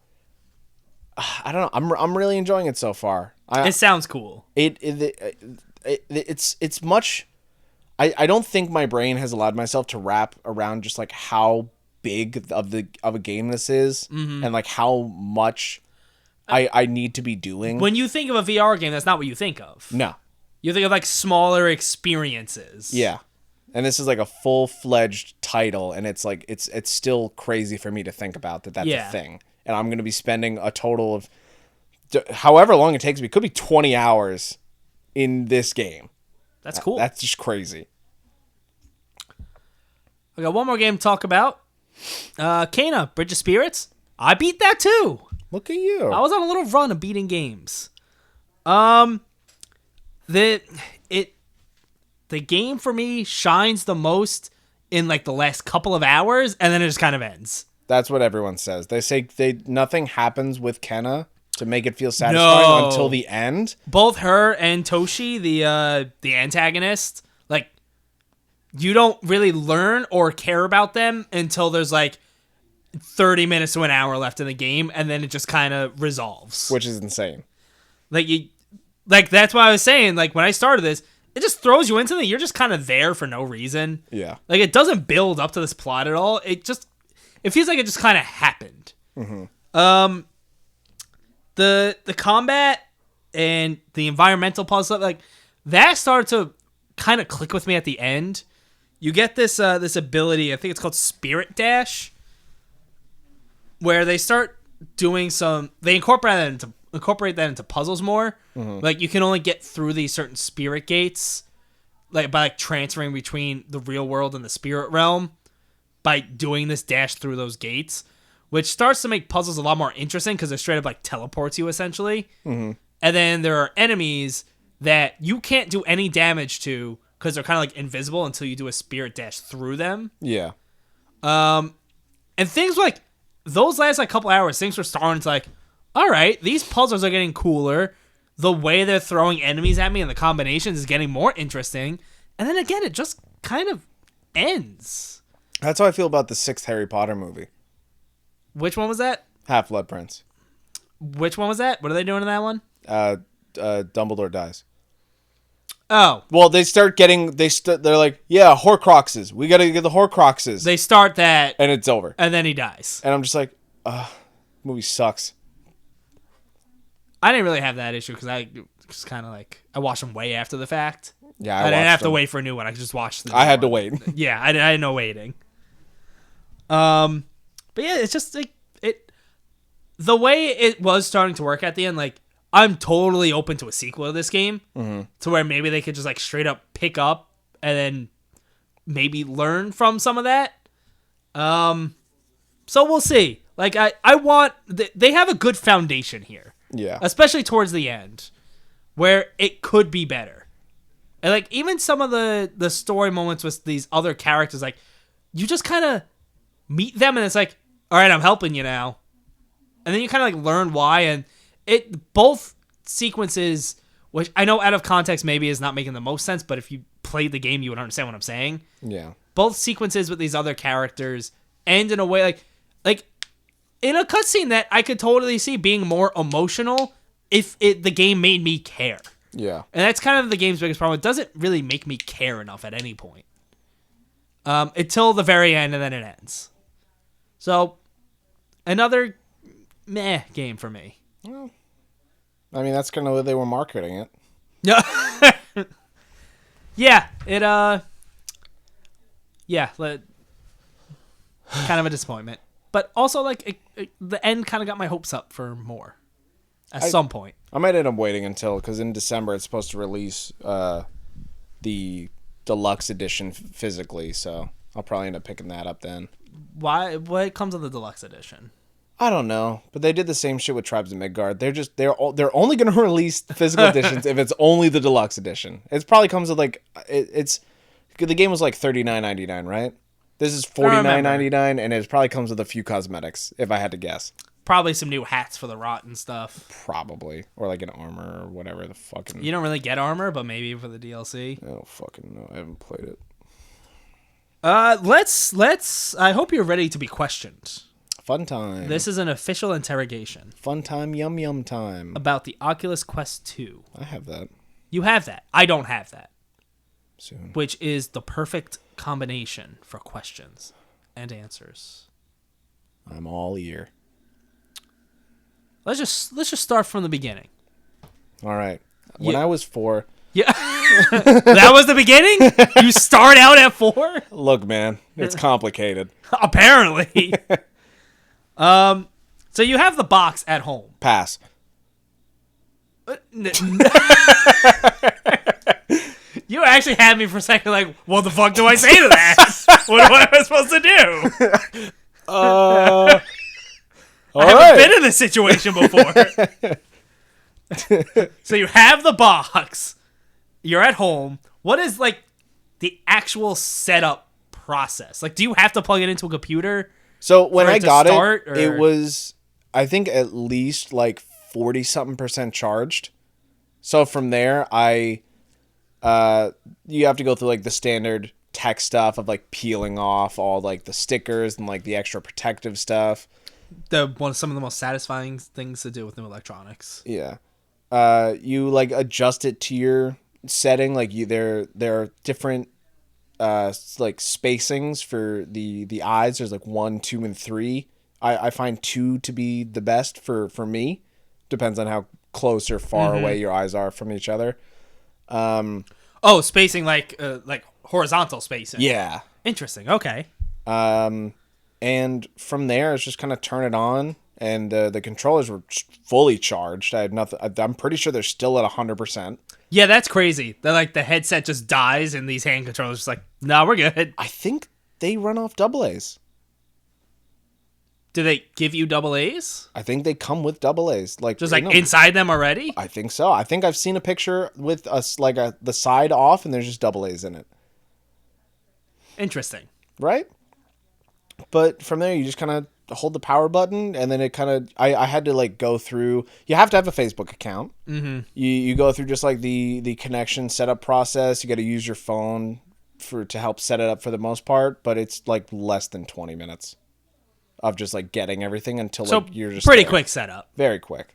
I don't know. I'm really enjoying it so far. It sounds cool. It's much. I don't think my brain has allowed myself to wrap around just like how big of a game this is, and like how much I need to be doing. When you think of a VR game, that's not what you think of. No, you think of like smaller experiences. Yeah, and this is like a full-fledged title, and it's like it's still crazy for me to think about that's a thing. And I'm going to be spending a total of however long it takes me. It could be 20 hours in this game. That's cool. That's just crazy. I got one more game to talk about. Kena, Bridge of Spirits. I beat that too. Look at you. I was on a little run of beating games. The game for me shines the most in like the last couple of hours, and then it just kind of ends. That's what everyone says. They say nothing happens with Kena to make it feel satisfying until the end. Both her and Toshi, the antagonist, like you don't really learn or care about them until there's like 30 minutes to an hour left in the game, and then it just kind of resolves. Which is insane. Like that's why I was saying, like when I started this, it just throws you into it. You're just kind of there for no reason. Yeah. Like it doesn't build up to this plot at all. It feels like it just kind of happened. Mm-hmm. The combat, and the environmental puzzle, like that started to kind of click with me at the end. You get this this ability, I think it's called Spirit Dash, where they start doing they incorporate that into puzzles more. Like you can only get through these certain spirit gates, like by transferring between the real world and the spirit realm by doing this dash through those gates, which starts to make puzzles a lot more interesting because it straight up like teleports you essentially. And then there are enemies that you can't do any damage to because they're kind of like invisible until you do a spirit dash through them. Yeah. And things like those last like couple hours, things were starting to like, all right, these puzzles are getting cooler. The way they're throwing enemies at me and the combinations is getting more interesting. And then again, it just kind of ends. That's how I feel about the 6th Harry Potter movie. Which one was that? Half-Blood Prince. Which one was that? What are they doing in that one? Dumbledore dies. Oh. Well, they start getting, they're like, yeah, Horcruxes. We gotta get the Horcruxes. They start that. And it's over. And then he dies. And I'm just like, movie sucks. I didn't really have that issue because I just kind of like, I watched them way after the fact. Yeah, I didn't have to wait for a new one. I could just watch the new I had to one. wait. Yeah, I had no waiting. But yeah, it's just like, the way it was starting to work at the end, like, I'm totally open to a sequel of this game to where maybe they could just like straight up pick up and then maybe learn from some of that. So we'll see. Like I want, they have a good foundation here. Yeah. Especially towards the end where it could be better. And like even some of the story moments with these other characters, like you just kind of meet them and it's like, all right, I'm helping you now. And then you kind of like learn why, and both sequences, which I know out of context maybe is not making the most sense, but if you played the game, you would understand what I'm saying. Yeah. Both sequences with these other characters end in a way like in a cutscene that I could totally see being more emotional if the game made me care. Yeah. And that's kind of the game's biggest problem. It doesn't really make me care enough at any point. Until the very end, and then it ends. So, another meh game for me. Well, I mean, that's kind of the way they were marketing it. Yeah. Yeah, kind of a disappointment. But also, like, the end kind of got my hopes up for more at some point. I might end up waiting until, because in December it's supposed to release the deluxe edition physically, so I'll probably end up picking that up then. Why? What comes with the deluxe edition? I don't know, but they did the same shit with Tribes of Midgard. They're only going to release physical editions if it's only the deluxe edition. It probably comes with like it's the game was like $39.99, right? This is $49.99, and it probably comes with a few cosmetics, if I had to guess. Probably some new hats for the rotten stuff. Probably, or like an armor or whatever the fucking. You don't really get armor, but maybe for the DLC. I don't fucking know. I haven't played it. Let's. I hope you're ready to be questioned. Fun time. This is an official interrogation. Fun time, yum yum time. About the Oculus Quest 2. I have that. You have that. I don't have that. Soon. Which is the perfect combination for questions and answers. I'm all ear. Let's just start from the beginning. All right. When Yeah. I was 4. Yeah. That was the beginning? You start out at 4? Look, man, it's complicated. Apparently. So you have the box at home. Pass. You actually had me for a second like, what the fuck do I say to that? What am I supposed to do? All I haven't right. been in this situation before. So you have the box. You're at home. What is like the actual setup process? Like, do you have to plug it into a computer? So when for it I to got start, it, or- it was, I think, at least like 40-something% charged. So from there, you have to go through like the standard tech stuff of like peeling off all like the stickers and like the extra protective stuff. Some of the most satisfying things to do with new electronics. Yeah. You like adjust it to your setting. Like there are different like spacings for the eyes. There's like 1, 2, and 3. I find 2 to be the best for me. Depends on how close or far away your eyes are from each other. Oh, spacing like horizontal spacing. Yeah. Interesting. Okay. And from there, it's just kind of turn it on, and the controllers were fully charged. I had nothing. I'm pretty sure they're still at 100%. Yeah, that's crazy. That like the headset just dies, and these hand controllers just like, no, we're good. I think they run off AA's. Do they give you AA's? I think they come with AA's, like Just like in them. inside them already? I think so. I think I've seen a picture with us like the side off, and there's just AA's in it. Interesting. Right? But from there, you just kind of hold the power button, and then it kind of... I had to, like, go through... You have to have a Facebook account. Mm-hmm. You go through just, like, the connection setup process. You got to use your phone to help set it up for the most part, but it's, like, less than 20 minutes of just, like, getting everything until, like, you're just pretty there. quick setup. Very quick.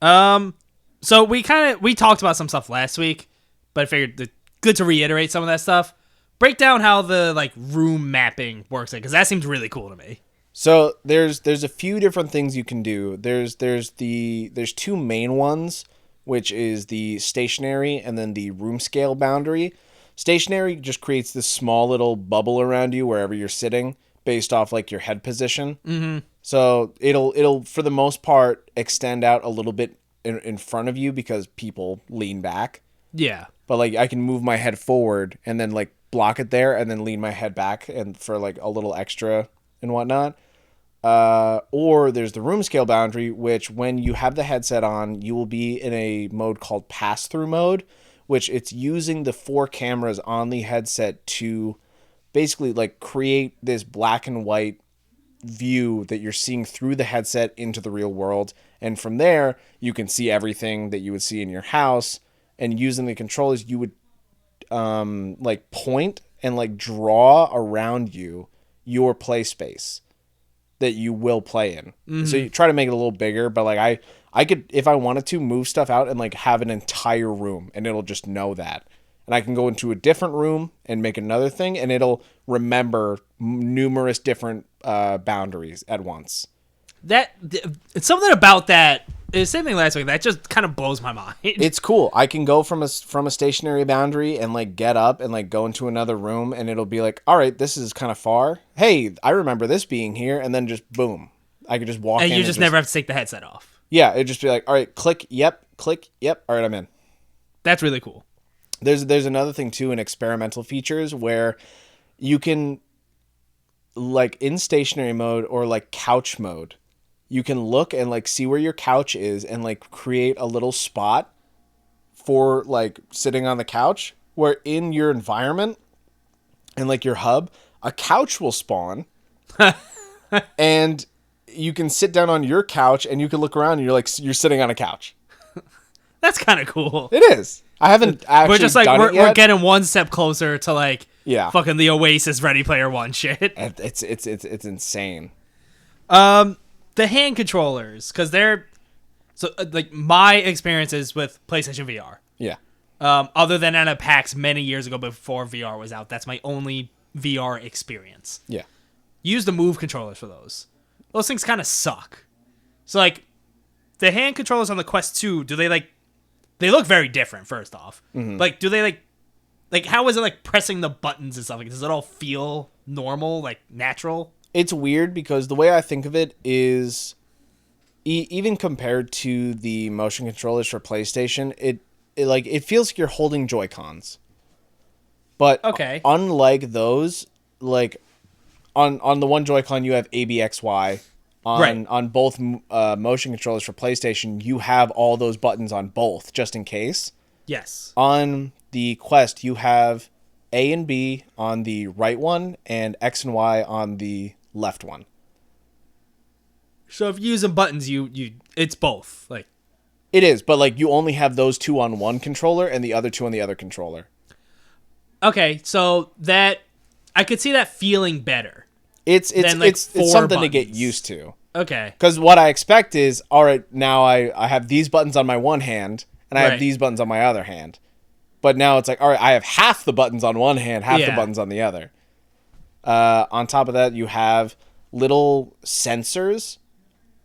So we talked about some stuff last week, but I figured it's good to reiterate some of that stuff. Break down how the like room mapping works, because that seems really cool to me. So there's a few different things you can do. There's two main ones, which is the stationary and then the room scale boundary. Stationary just creates this small little bubble around you wherever you're sitting, based off like your head position. Mm-hmm. So it'll for the most part extend out a little bit in front of you because people lean back. Yeah. But like I can move my head forward and then like block it there and then lean my head back and for like a little extra and whatnot. Or there's the room scale boundary, which when you have the headset on, you will be in a mode called pass-through mode, which it's using the 4 cameras on the headset to basically like create this black and white view that you're seeing through the headset into the real world. And from there, you can see everything that you would see in your house. And using the controllers, you would like point and like draw around you your play space that you will play in. Mm-hmm. So you try to make it a little bigger, but like I could, if I wanted to, move stuff out and like have an entire room and it'll just know that. And I can go into a different room and make another thing and it'll remember numerous different boundaries at once. It's something about that. The same thing last week. That just kind of blows my mind. It's cool. I can go from a stationary boundary and like get up and like go into another room and it'll be like, all right, this is kind of far. Hey, I remember this being here, and then just boom, I could just walk in. And you just never have to take the headset off. Yeah, it'd just be like, all right, click, yep, all right, I'm in. That's really cool. There's another thing too in experimental features where you can like in stationary mode or like couch mode. You can look and like see where your couch is and like create a little spot for like sitting on the couch where in your environment and like your hub, a couch will spawn and you can sit down on your couch and you can look around and you're sitting on a couch. That's kind of cool. It is. I haven't actually we're just like done it yet. We're getting one step closer to like fucking the Oasis Ready Player One shit. It's insane. The hand controllers, because they're so like my experiences with PlayStation VR. Yeah. Other than at a PAX many years ago before VR was out, that's my only VR experience. Yeah. Use the Move controllers for those. Those things kind of suck. So like, the hand controllers on the Quest 2, do they like? They look very different. First off, like, do they like how is it like pressing the buttons and stuff? Like, does it all feel normal, like natural? It's weird because the way I think of it is even compared to the motion controllers for PlayStation, it feels like you're holding Joy-Cons. But okay, unlike those, like on the one Joy-Con you have ABXY. On both motion controllers for PlayStation, you have all those buttons on both just in case. Yes. On the Quest, you have A and B on the right one and X and Y on the left one. So if you're using buttons, you it's both. Like it is, but like you only have those two on one controller and the other two on the other controller. Okay, so that I could see that feeling better. It's something to get used to. Okay. Because what I expect is, all right, now I have these buttons on my one hand and I have these buttons on my other hand. But now it's like, all right, I have half the buttons on one hand, half the buttons on the other. On top of that, you have little sensors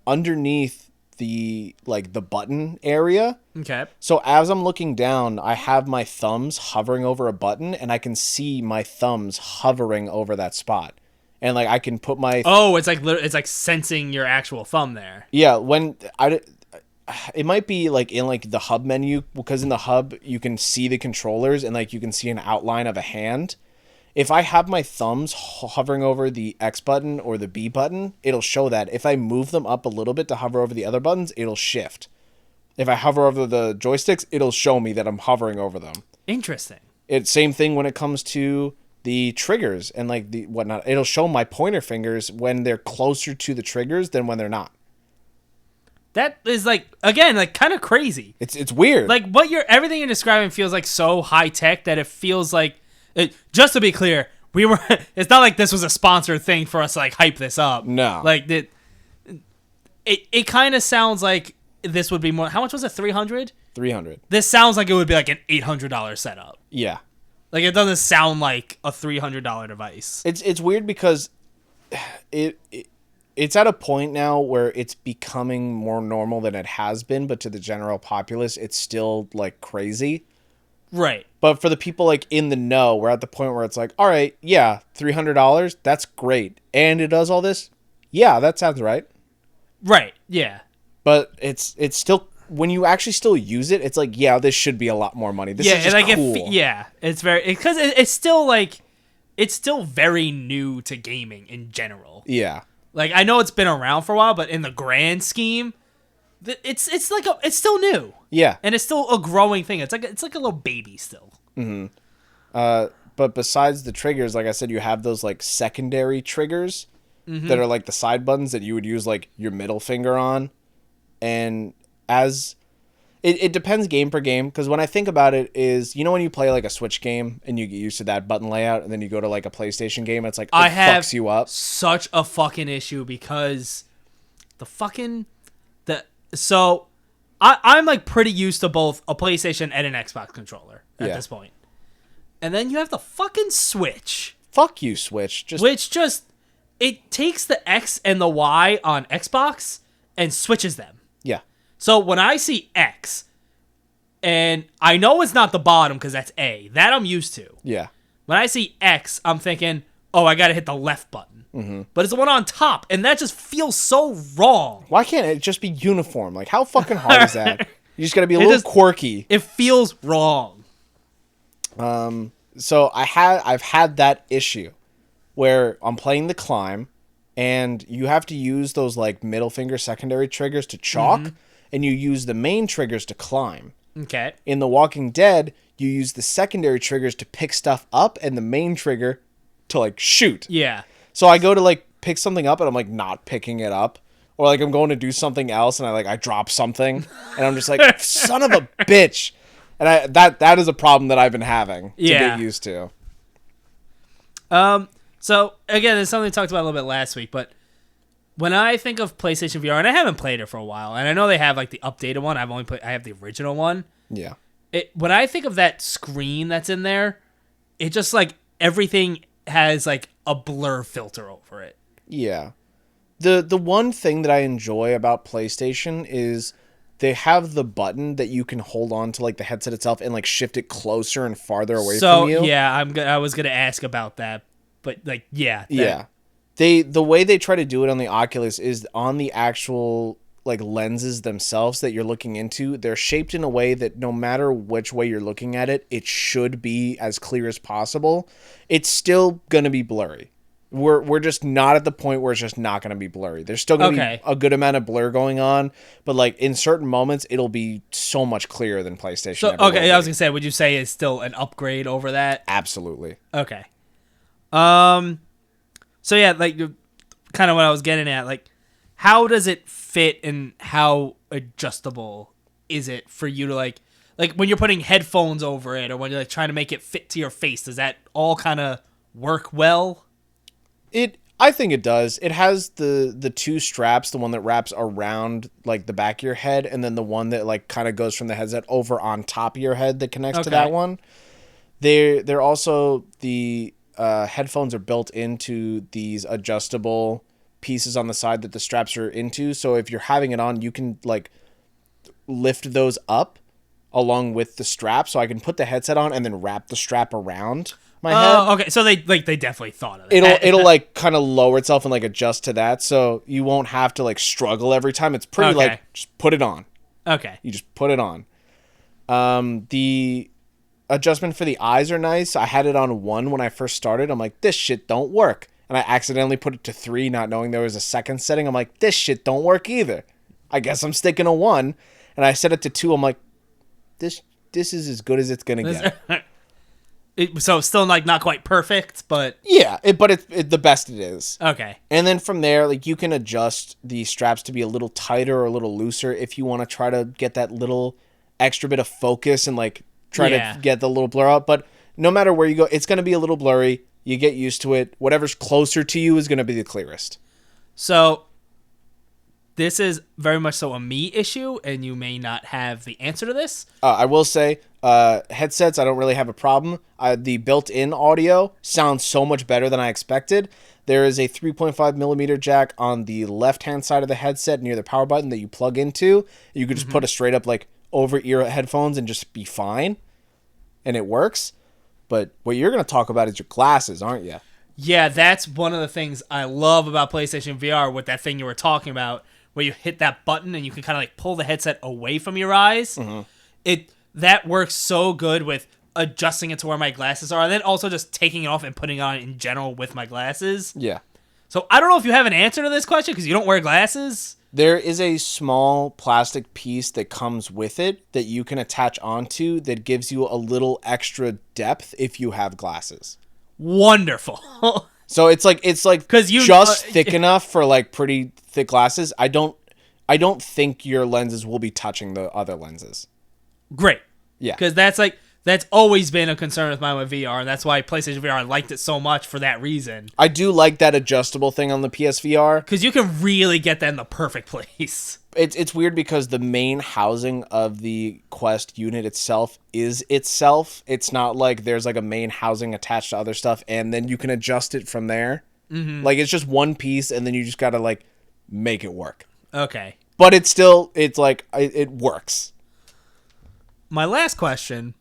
underneath the button area. Okay. So as I'm looking down, I have my thumbs hovering over a button, and I can see my thumbs hovering over that spot. And like I can put my Oh, it's like sensing your actual thumb there. yeah, it might be like in like the hub menu, because in the hub you can see the controllers and like you can see an outline of a hand. If I have my thumbs hovering over the X button or the B button, it'll show that. If I move them up a little bit to hover over the other buttons, it'll shift. If I hover over the joysticks, it'll show me that I'm hovering over them. Interesting. It's same thing when it comes to the triggers and like the whatnot. It'll show my pointer fingers when they're closer to the triggers than when they're not. That is like, again, like kind of crazy. It's weird. Like everything you're describing feels like so high tech that it feels like just to be clear, it's not like this was a sponsored thing for us to like hype this up. No. Like it kind of sounds like this would be more. How much was it? 300? 300. This sounds like it would be like an $800 setup. Yeah. Like it doesn't sound like a $300 device. It's weird because it's at a point now where it's becoming more normal than it has been, but to the general populace, it's still like crazy. Right. But for the people like in the know, we're at the point where it's like, all right, yeah, $300, that's great, and it does all this. Yeah, that sounds right. Right. Yeah. But it's still, when you actually still use it, it's like, yeah, this should be a lot more money. This is just like cool. it's very, because it's still like, it's still very new to gaming in general. Yeah. Like I know it's been around for a while, but in the grand scheme, it's still new. Yeah. And it's still a growing thing. It's like a little baby still. Mm-hmm. But besides the triggers, like I said, you have those like secondary triggers that are like the side buttons that you would use like your middle finger on. And as it depends game per game, because when I think about it is, you know, when you play like a Switch game and you get used to that button layout, and then you go to like a PlayStation game, it's like it fucks you up. Such a fucking issue because so I'm like pretty used to both a PlayStation and an Xbox controller at this point. And then you have the fucking Switch. Fuck you, Switch. It takes the X and the Y on Xbox and switches them. Yeah. So when I see X, and I know it's not the bottom because that's A. That I'm used to. Yeah. When I see X, I'm thinking, oh, I got to hit the left button. Mm-hmm. But it's the one on top, and that just feels so wrong. Why can't it just be uniform? Like, how fucking hard is that? You just got to be a little quirky. It feels wrong. So I've had that issue where I'm playing the climb, and you have to use those like middle finger secondary triggers to chalk, and you use the main triggers to climb. Okay. In The Walking Dead, you use the secondary triggers to pick stuff up and the main trigger to like shoot. Yeah. So I go to like pick something up and I'm like not picking it up, or like I'm going to do something else and I drop something and I'm just like son of a bitch. And that is a problem that I've been having to get used to. So again, it's something we talked about a little bit last week, but when I think of PlayStation VR, and I haven't played it for a while, and I know they have like the updated one. I have the original one. Yeah. When I think of that screen that's in there, it just like everything has like a blur filter over it. Yeah. The one thing that I enjoy about PlayStation is they have the button that you can hold on to like the headset itself and like shift it closer and farther away from you. So yeah, I was gonna ask about that, but like yeah. The way they try to do it on the Oculus is on the actual like lenses themselves that you're looking into. They're shaped in a way that no matter which way you're looking at it, it should be as clear as possible. It's still gonna be blurry. We're just not at the point where it's just not gonna be blurry. There's still gonna be a good amount of blur going on, but like in certain moments, it'll be so much clearer than PlayStation. So okay, I was gonna say, would you say it's still an upgrade over that? Absolutely. Okay. So yeah, like kind of what I was getting at, like how does it fit and how adjustable is it for you to like when you're putting headphones over it or when you're like trying to make it fit to your face, does that all kind of work well? I think it does. It has the two straps, the one that wraps around like the back of your head and then the one that like kind of goes from the headset over on top of your head that connects to that one. They're also the headphones are built into these adjustable pieces on the side that the straps are into. So if you're having it on, you can like lift those up along with the strap. So I can put the headset on and then wrap the strap around my head. Oh, okay. So they definitely thought of it. It'll like kind of lower itself and like adjust to that. So you won't have to like struggle every time. It's pretty Okay. like just put it on. Okay. You just put it on. The adjustment for the eyes are nice. I had it on 1 when I first started. I'm like, this shit don't work. And I accidentally put it to 3, not knowing there was a second setting. I'm like, this shit don't work either. I guess I'm sticking to 1. And I set it to 2. I'm like, this is as good as it's gonna get. So still like not quite perfect, but Yeah, but it's the best it is. okay. And then from there, like you can adjust the straps to be a little tighter or a little looser if you want to try to get that little extra bit of focus and like try to get the little blur out. But no matter where you go, it's going to be a little blurry. You get used to it. Whatever's closer to you is going to be the clearest. So this is very much so a me issue, and you may not have the answer to this. I will say, headsets, I don't really have a problem. The built-in audio sounds so much better than I expected. There is a 3.5 millimeter jack on the left-hand side of the headset near the power button that you plug into. You could just put a straight up like over-ear headphones and just be fine, and it works. But what you're going to talk about is your glasses, aren't you? Yeah, that's one of the things I love about PlayStation VR with that thing you were talking about, where you hit that button and you can kind of like pull the headset away from your eyes. That works so good with adjusting it to where my glasses are, and then also just taking it off and putting it on in general with my glasses. Yeah. So I don't know if you have an answer to this question because you don't wear glasses. There is a small plastic piece that comes with it that you can attach onto that gives you a little extra depth if you have glasses. Wonderful. So it's like 'Cause you just thick enough for like pretty thick glasses. I don't think your lenses will be touching the other lenses. Great. Yeah. Because that's always been a concern with mine with VR, and that's why PlayStation VR, I liked it so much for that reason. I do like that adjustable thing on the PSVR. Because you can really get that in the perfect place. It's weird because the main housing of the Quest unit itself is itself. It's not like there's like a main housing attached to other stuff, and then you can adjust it from there. Like it's just one piece, and then you just gotta like make it work. Okay. But it's like it works. My last question,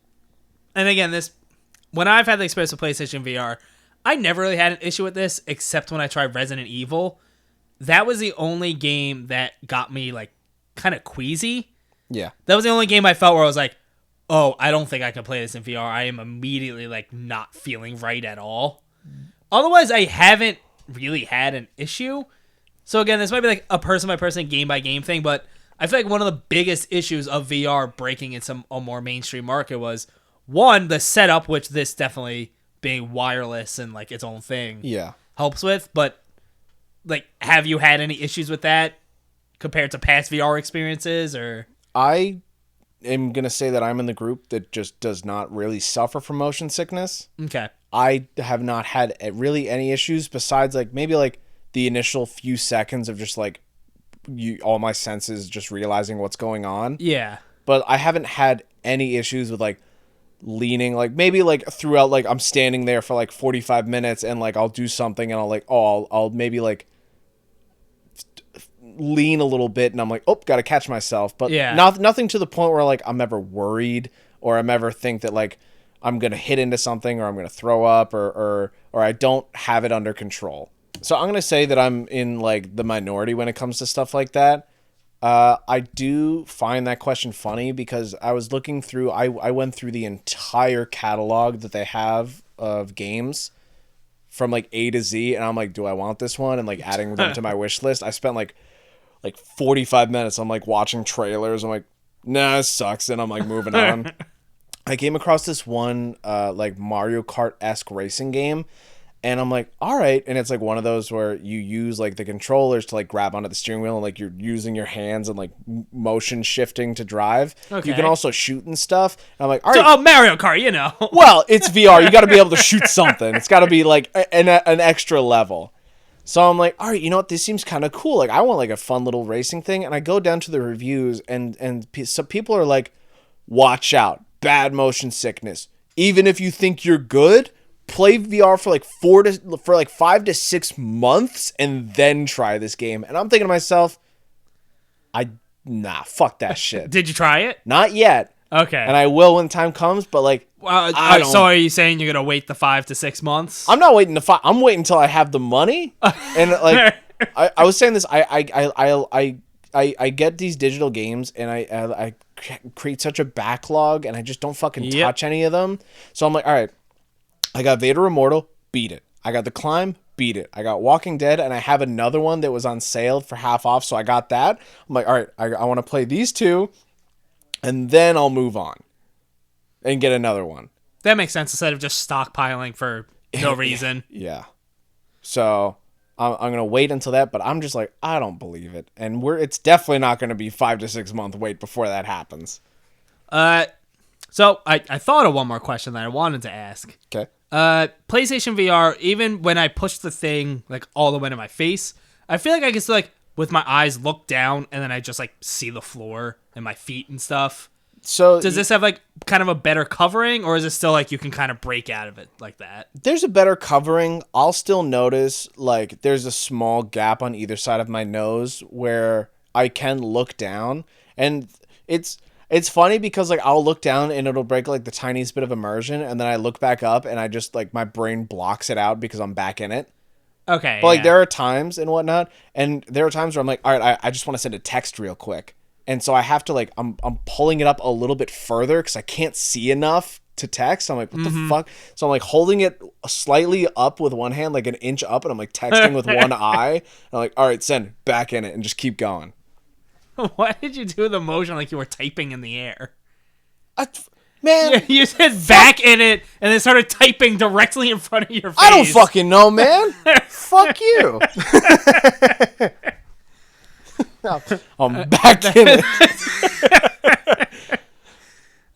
and again, when I've had the experience with PlayStation VR, I never really had an issue with this except when I tried Resident Evil. That was the only game that got me like kind of queasy. Yeah. That was the only game I felt where I was like, oh, I don't think I can play this in VR. I am immediately like not feeling right at all. Otherwise, I haven't really had an issue. So again, this might be like a person by person, game by game thing, but I feel like one of the biggest issues of VR breaking into a more mainstream market was, one, the setup, which this definitely being wireless and like its own thing helps with, but like, have you had any issues with that compared to past VR experiences? Or I am going to say that I'm in the group that just does not really suffer from motion sickness. Okay. I have not had really any issues besides like maybe like the initial few seconds of just like all my senses just realizing what's going on. Yeah. But I haven't had any issues with like leaning, like maybe like throughout, like I'm standing there for like 45 minutes and like I'll do something and I'll like, I'll maybe like lean a little bit and I'm like, gotta catch myself. But nothing to the point where like I'm ever worried or I'm ever think that like I'm gonna hit into something or I'm gonna throw up or I don't have it under control. So I'm gonna say that I'm in like the minority when it comes to stuff like that. I do find that question funny because I was looking through, I went through the entire catalog that they have of games from like A to Z, and I'm like, do I want this one? And like adding them to my wish list. I spent like 45 minutes. I'm like watching trailers. I'm like, nah, this sucks. And I'm like moving on. I came across this one like Mario Kart-esque racing game. And I'm like, all right. And it's like one of those where you use like the controllers to like grab onto the steering wheel and like you're using your hands and like motion shifting to drive. Okay. You can also shoot and stuff. And I'm like, all right. Oh, Mario Kart, you know. Well, it's VR. You got to be able to shoot something. It's got to be like an extra level. So I'm like, all right, you know what? This seems kind of cool. Like I want like a fun little racing thing. And I go down to the reviews and some people are like, watch out, bad motion sickness. Even if you think you're good, play VR for like 5 to 6 months and then try this game. And I'm thinking to myself, fuck that shit. Did you try it? Not yet. Okay. And I will when time comes, but like, I don't. So are you saying you're gonna wait the 5 to 6 months? I'm not waiting I'm waiting until I have the money. And like, I was saying this, I get these digital games and I create such a backlog and I just don't fucking touch any of them. So I'm like, all right, I got Vader Immortal, beat it. I got The Climb, beat it. I got Walking Dead, and I have another one that was on sale for half off, so I got that. I'm like, all right, I want to play these two, and then I'll move on and get another one. That makes sense instead of just stockpiling for no reason. Yeah. So I'm going to wait until that, but I'm just like, I don't believe it. And it's definitely not going to be 5 to 6 month wait before that happens. So I thought of one more question that I wanted to ask. Okay. PlayStation VR, even when I push the thing like all the way to my face, I feel like I can still like with my eyes look down and then I just like see the floor and my feet and stuff. So does this have like kind of a better covering, or is it still like you can kind of break out of it like that? There's a better covering. I'll still notice like there's a small gap on either side of my nose where I can look down, and it's funny because like I'll look down and it'll break like the tiniest bit of immersion, and then I look back up and I just like my brain blocks it out because I'm back in it. Okay. But like there are times and whatnot, and there are times where I'm like, all right, I just want to send a text real quick. And so I have to like, I'm pulling it up a little bit further because I can't see enough to text. I'm like, what the fuck? So I'm like holding it slightly up with one hand, like an inch up, and I'm like texting with one eye. And I'm like, all right, send, back in it, and just keep going. Why did you do the motion like you were typing in the air? Man. You said back in it and then started typing directly in front of your face. I don't fucking know, man. Fuck you. I'm back in it.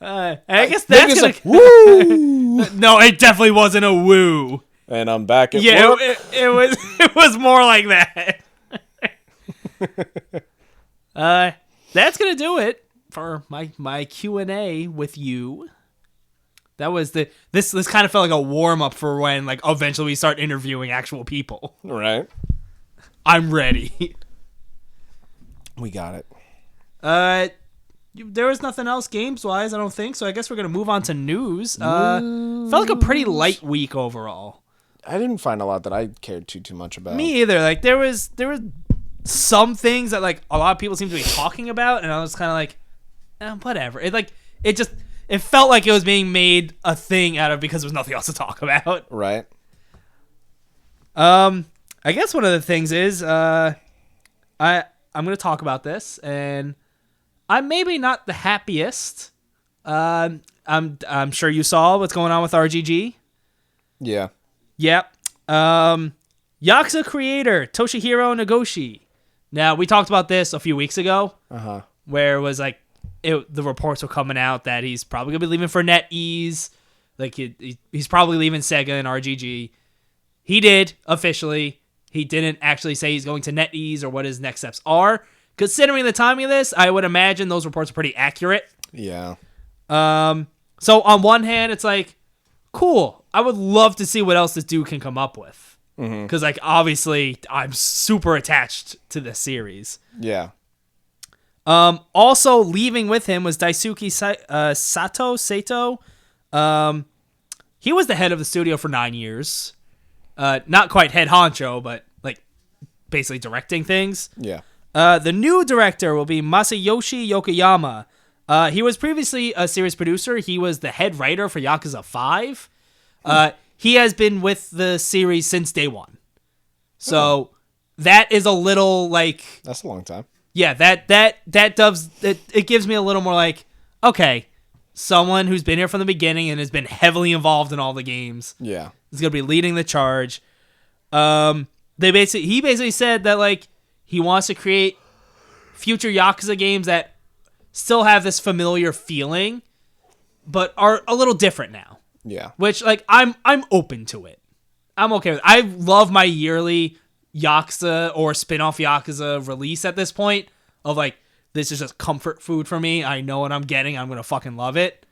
I guess that's gonna... like, woo. No, it definitely wasn't a woo. And I'm back at work. It was more like that. That's gonna do it for my Q&A with you. That was this kind of felt like a warm up for when like eventually we start interviewing actual people. Right. I'm ready. We got it. There was nothing else games wise, I don't think. So I guess we're gonna move on to news. Felt like a pretty light week overall. I didn't find a lot that I cared too much about. Me either. Like there was some things that like a lot of people seem to be talking about, and I was kind of like, whatever. It felt like it was being made a thing out of because there was nothing else to talk about. Right. I guess one of the things is I'm going to talk about this, and I'm maybe not the happiest. I'm sure you saw what's going on with RGG. Yeah. Yep. Yakuza creator Toshihiro Nagoshi. Now, we talked about this a few weeks ago, where it was like the reports were coming out that he's probably going to be leaving for NetEase. Like he's probably leaving Sega and RGG. He did officially. He didn't actually say he's going to NetEase or what his next steps are. Considering the timing of this, I would imagine those reports are pretty accurate. Yeah. So on one hand, it's like, cool. I would love to see what else this dude can come up with. Because, like, obviously, I'm super attached to this series. Yeah. Also, leaving with him was Daisuke Sato. He was the head of the studio for 9 years. Not quite head honcho, but, like, basically directing things. Yeah. The new director will be Masayoshi Yokoyama. He was previously a series producer. He was the head writer for Yakuza 5. He has been with the series since day one. So that is a little like... That's a long time. Yeah, that does... It gives me a little more like, okay, someone who's been here from the beginning and has been heavily involved in all the games. Yeah. Is going to be leading the charge. He basically said that like he wants to create future Yakuza games that still have this familiar feeling, but are a little different now. Yeah. Which, like, I'm open to it. I'm okay with it. I love my yearly Yakuza or spin-off Yakuza release at this point of, like, this is just comfort food for me. I know what I'm getting. I'm going to fucking love it.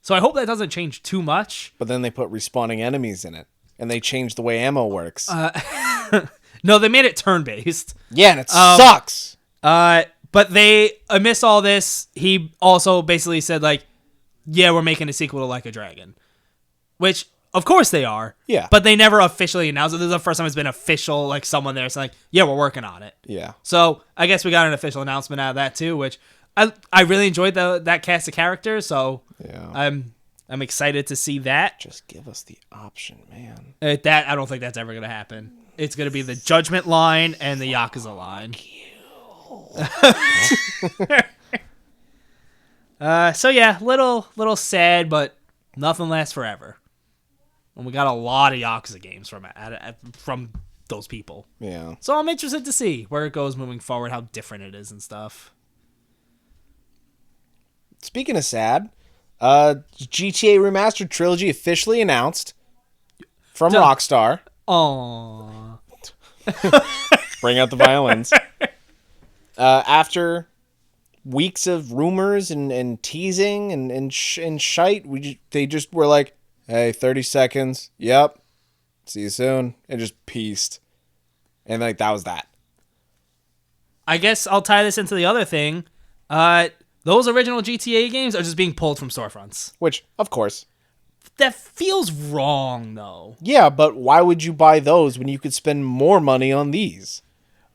So I hope that doesn't change too much. But then they put respawning enemies in it, and they changed the way ammo works. No, they made it turn-based. Yeah, and it sucks. But they, amidst all this, he also basically said, like, yeah, we're making a sequel to Like a Dragon. Which, of course they are. Yeah. But they never officially announced it. This is the first time it's been official, like, someone there saying, like, yeah, we're working on it. Yeah. So, I guess we got an official announcement out of that, too, which I really enjoyed that cast of characters, so Yeah. I'm excited to see that. Just give us the option, man. That I don't think that's ever going to happen. It's going to be the Judgment line and the Yakuza line. So yeah, little sad, but nothing lasts forever. And we got a lot of Yakuza games from those people. Yeah. So I'm interested to see where it goes moving forward, how different it is and stuff. Speaking of sad, GTA Remastered Trilogy officially announced from Rockstar. Aww. Bring out the violins. After weeks of rumors and teasing and shite, they just were like, hey, 30 seconds. Yep. See you soon. And just pieced. And like that was that. I guess I'll tie this into the other thing. Those original GTA games are just being pulled from storefronts. Which, of course. That feels wrong, though. Yeah, but why would you buy those when you could spend more money on these?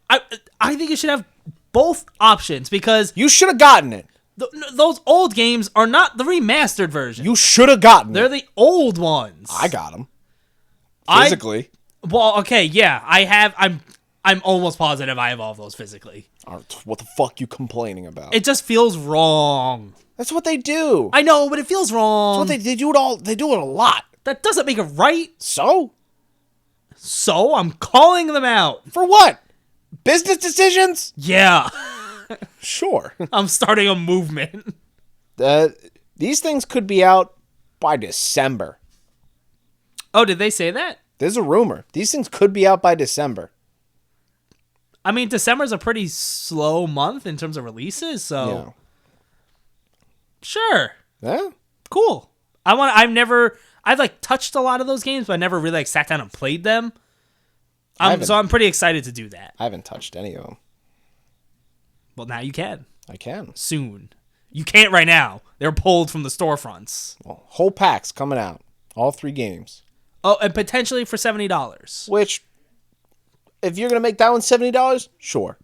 I think you should have both options because You should have gotten it. those old games are not the remastered version. You should have gotten They're it. the old ones. I got them. I- Physically. Well, okay, yeah, I have. I'm almost positive I have all of those physically. What the fuck you complaining about? It just feels wrong. That's what they do. I know, but it feels wrong. That's what they do it all. They do it a lot. That doesn't make it right. So? So I'm calling them out. For what? Business decisions? Yeah, Sure. I'm starting a movement. These things could be out by December. Oh, did they say that? There's a rumor. These things could be out by December. I mean, December's a pretty slow month in terms of releases, so sure, Yeah. cool. I've like touched a lot of those games, but I never really like sat down and played them. So I'm pretty excited to do that. I haven't touched any of them. Well, now you can. I can. Soon. You can't right now. They're pulled from the storefronts. Well, whole packs coming out. All 3 games. Oh, and potentially for $70. Which, if you're going to make that one $70, sure.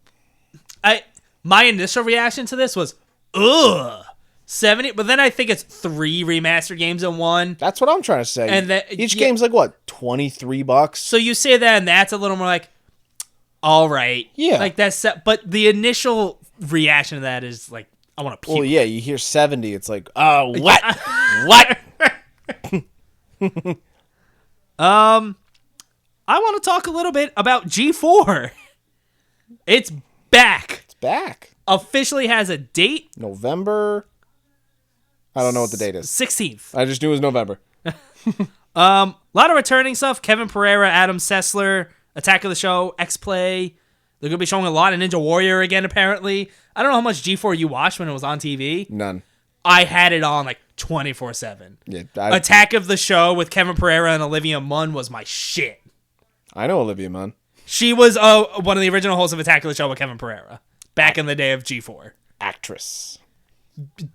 My initial reaction to this was, ugh, 70. But then I think it's 3 remastered games in one. That's what I'm trying to say. And each game's like, what, $23? So you say that, and that's a little more like, all right. Yeah. Like that's, but the initial reaction to that is like, I want to puke. Well, yeah, you hear 70, it's like, oh, what? What? I want to talk a little bit about G4. It's back. It's back. Officially has a date. November. I don't know what the date is. 16th. I just knew it was November. A lot of returning stuff. Kevin Pereira, Adam Sessler, Attack of the Show, X-Play. They're going to be showing a lot of Ninja Warrior again, apparently. I don't know how much G4 you watched when it was on TV. None. I had it on like 24/7. Yeah, Attack of the Show with Kevin Pereira and Olivia Munn was my shit. I know Olivia Munn. She was one of the original hosts of Attack of the Show with Kevin Pereira back in the day of G4. Actress.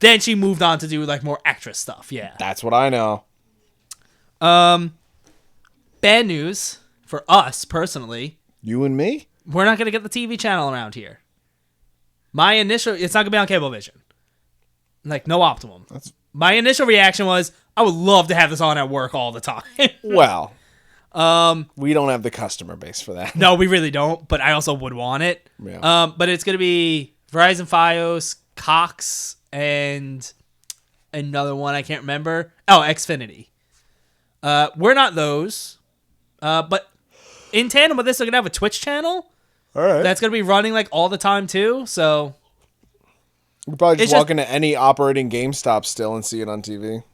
Then she moved on to do like more actress stuff. Yeah. That's what I know. Bad news for us personally. You and me? We're not going to get the TV channel around here. It's not going to be on Cablevision. Like, no Optimum. My initial reaction was, I would love to have this on at work all the time. Well, we don't have the customer base for that. No, we really don't, but I also would want it. Yeah. But it's going to be Verizon Fios, Cox, and another one I can't remember. Oh, Xfinity. We're not those. But in tandem with this, they're going to have a Twitch channel. All right. That's going to be running like all the time too, so... You could probably just It's walk into any operating GameStop still and see it on TV.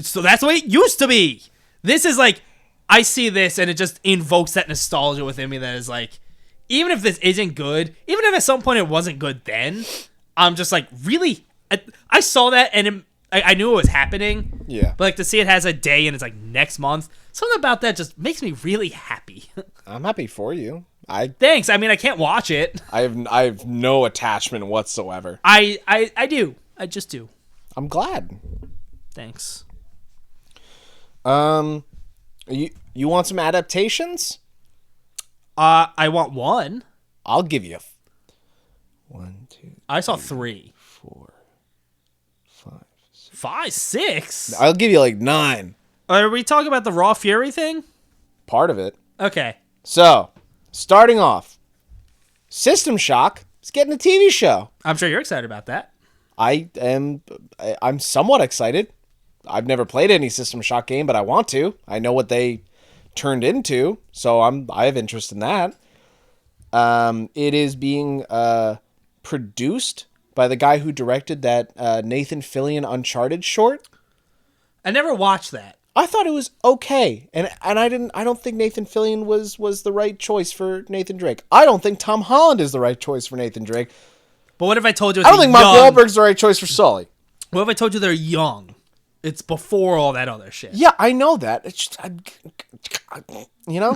So that's the way it used to be. This is like, I see this and it just invokes that nostalgia within me that is like, even if this isn't good, even if at some point it wasn't good then, I'm just like, really? I saw that and I knew it was happening. Yeah. But like to see it has a day and it's like next month, something about that just makes me really happy. I'm happy for you. Thanks. I mean, I can't watch it. I have no attachment whatsoever. I do. I just do. I'm glad. Thanks. You want some adaptations? I want one. I'll give you 1, 2, I saw 3. 4, 5, 6. 5, 6? I'll give you like 9. Are we talking about the Raw Fury thing? Part of it. Okay. So, starting off, System Shock is getting a TV show. I'm sure you're excited about that. I'm somewhat excited. I've never played any System Shock game, but I want to. I know what they turned into, so I have interest in that. It is being produced by the guy who directed that Nathan Fillion Uncharted short. I never watched that. I thought it was okay, and I don't think Nathan Fillion was the right choice for Nathan Drake. I don't think Tom Holland is the right choice for Nathan Drake. But what if I told you I don't think Mark Wahlberg's the right choice for Sully. What if I told you they're young? It's before all that other shit. Yeah, I know that. It's just, you know?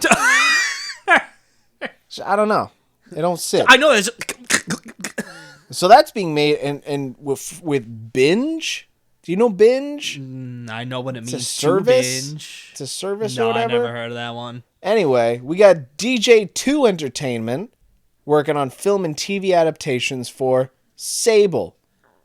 I don't know. They don't sit. I know there's... So that's being made and with Binge. Do you know Binge? I know what it means. It's a service. To binge. It's a service No, or whatever. I never heard of that one. Anyway, we got DJ2 Entertainment working on film and TV adaptations for Sable,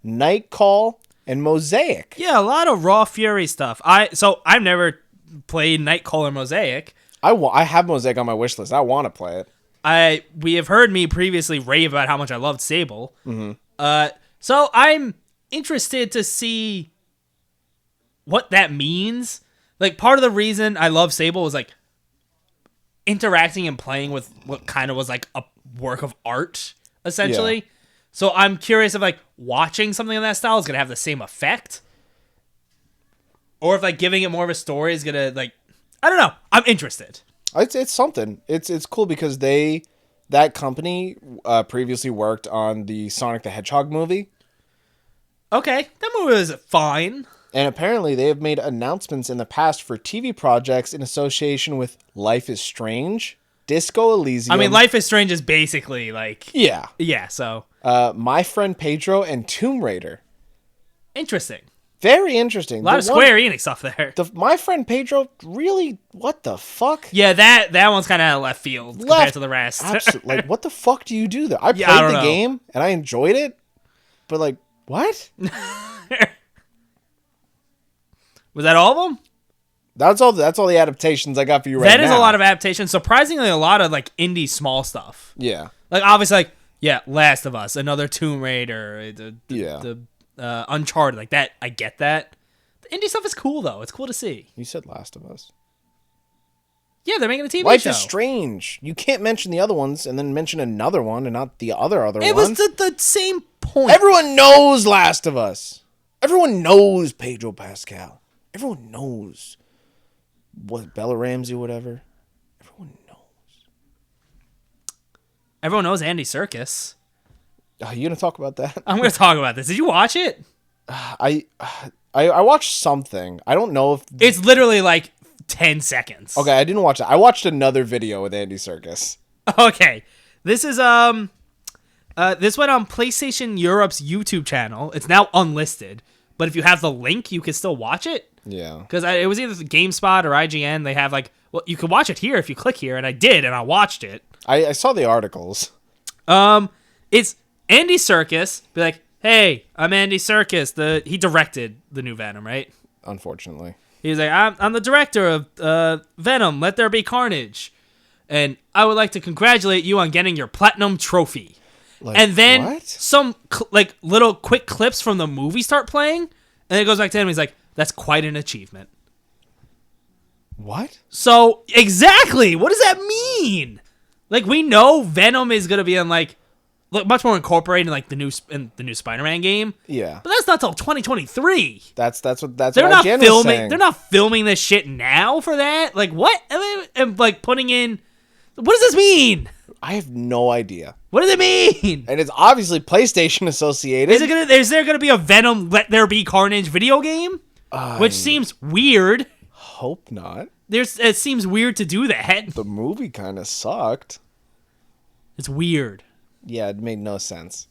Night Call, and Mosaic. Yeah, a lot of Raw Fury stuff. I've never played Night Call or Mosaic. I have Mosaic on my wish list. I want to play it. We have heard me previously rave about how much I loved Sable. Mm-hmm. So I'm interested to see what that means. Like, part of the reason I love Sable was like interacting and playing with what kind of was like a work of art, essentially. Yeah. So I'm curious if like watching something in that style is gonna have the same effect, or if like giving it more of a story is gonna like, I don't know. I'm interested. It's something. It's cool because that company previously worked on the Sonic the Hedgehog movie. Okay, that movie was fine. And apparently they have made announcements in the past for TV projects in association with Life is Strange, Disco Elysium. I mean, Life is Strange is basically like... Yeah. Yeah, so... My Friend Pedro and Tomb Raider. Interesting. Very interesting. A lot of Square Enix stuff there. My Friend Pedro, really? What the fuck? Yeah, that one's kind of left field compared to the rest. Absolutely. Like, what the fuck do you do there? I played the game, and I enjoyed it, but like, what? Was that all of them? That's all the adaptations I got for you right now. That is a lot of adaptations. Surprisingly, a lot of like indie small stuff. Yeah. Like obviously, like Last of Us, another Tomb Raider, the Uncharted, like that. I get that. The indie stuff is cool though. It's cool to see. You said Last of Us. Yeah, they're making a TV show. Life is Strange. You can't mention the other ones and then mention another one and not the other ones. It was the same point. Everyone knows Last of Us. Everyone knows Pedro Pascal. Everyone knows what Bella Ramsey, whatever. Everyone knows. Everyone knows Andy Serkis. Are you gonna talk about that? I'm gonna talk about this. Did you watch it? I watched something. I don't know if it's literally like 10 seconds. Okay, I didn't watch it. I watched another video with Andy Serkis. Okay, this is this went on PlayStation Europe's YouTube channel. It's now unlisted, but if you have the link, you can still watch it. Yeah. Because it was either GameSpot or IGN. They have like, well, you can watch it here if you click here, and I did, and I watched it. I saw the articles. It's Andy Serkis. Be like, hey, I'm Andy Serkis. He directed the new Venom, right? Unfortunately. He's like, I'm the director of Venom. Let There Be Carnage, and I would like to congratulate you on getting your platinum trophy. Like, and then what? Some like little quick clips from the movie start playing, and it goes back to him. And he's like, that's quite an achievement. What? So, exactly. What does that mean? Like, we know Venom is going to be in, like, much more incorporated in, like, the new Spider-Man game. Yeah. But that's not till 2023. That's what they're not IGN filming. Was saying. They're not filming this shit now for that. Like, what? And, like, putting in... What does this mean? I have no idea. What does it mean? And it's obviously PlayStation associated. Is there gonna be a Venom Let There Be Carnage video game? Which seems weird. Hope not. It seems weird to do that. The movie kind of sucked. It's weird. Yeah, it made no sense.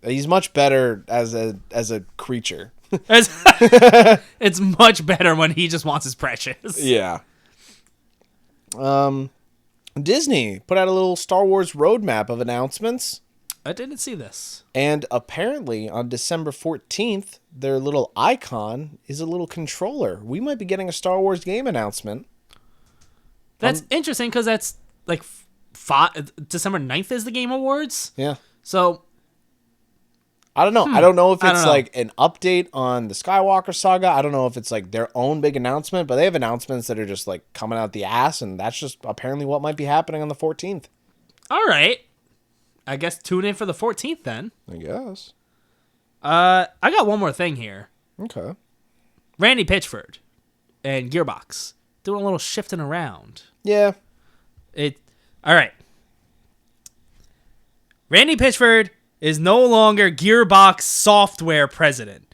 He's much better as a creature. It's much better when he just wants his precious. Yeah. Disney put out a little Star Wars roadmap of announcements. I didn't see this. And apparently on December 14th, their little icon is a little controller. We might be getting a Star Wars game announcement. That's interesting because that's like December 9th is the Game Awards. Yeah. So I don't know. I don't know if I don't it's know. like an update on the Skywalker saga. I don't know if it's like their own big announcement, but they have announcements that are just like coming out the ass, and that's just apparently what might be happening on the 14th. all right. I guess tune in for the 14th then. I guess. I got one more thing here. Okay. Randy Pitchford and Gearbox doing a little shifting around. Yeah. All right. Randy Pitchford is no longer Gearbox Software president.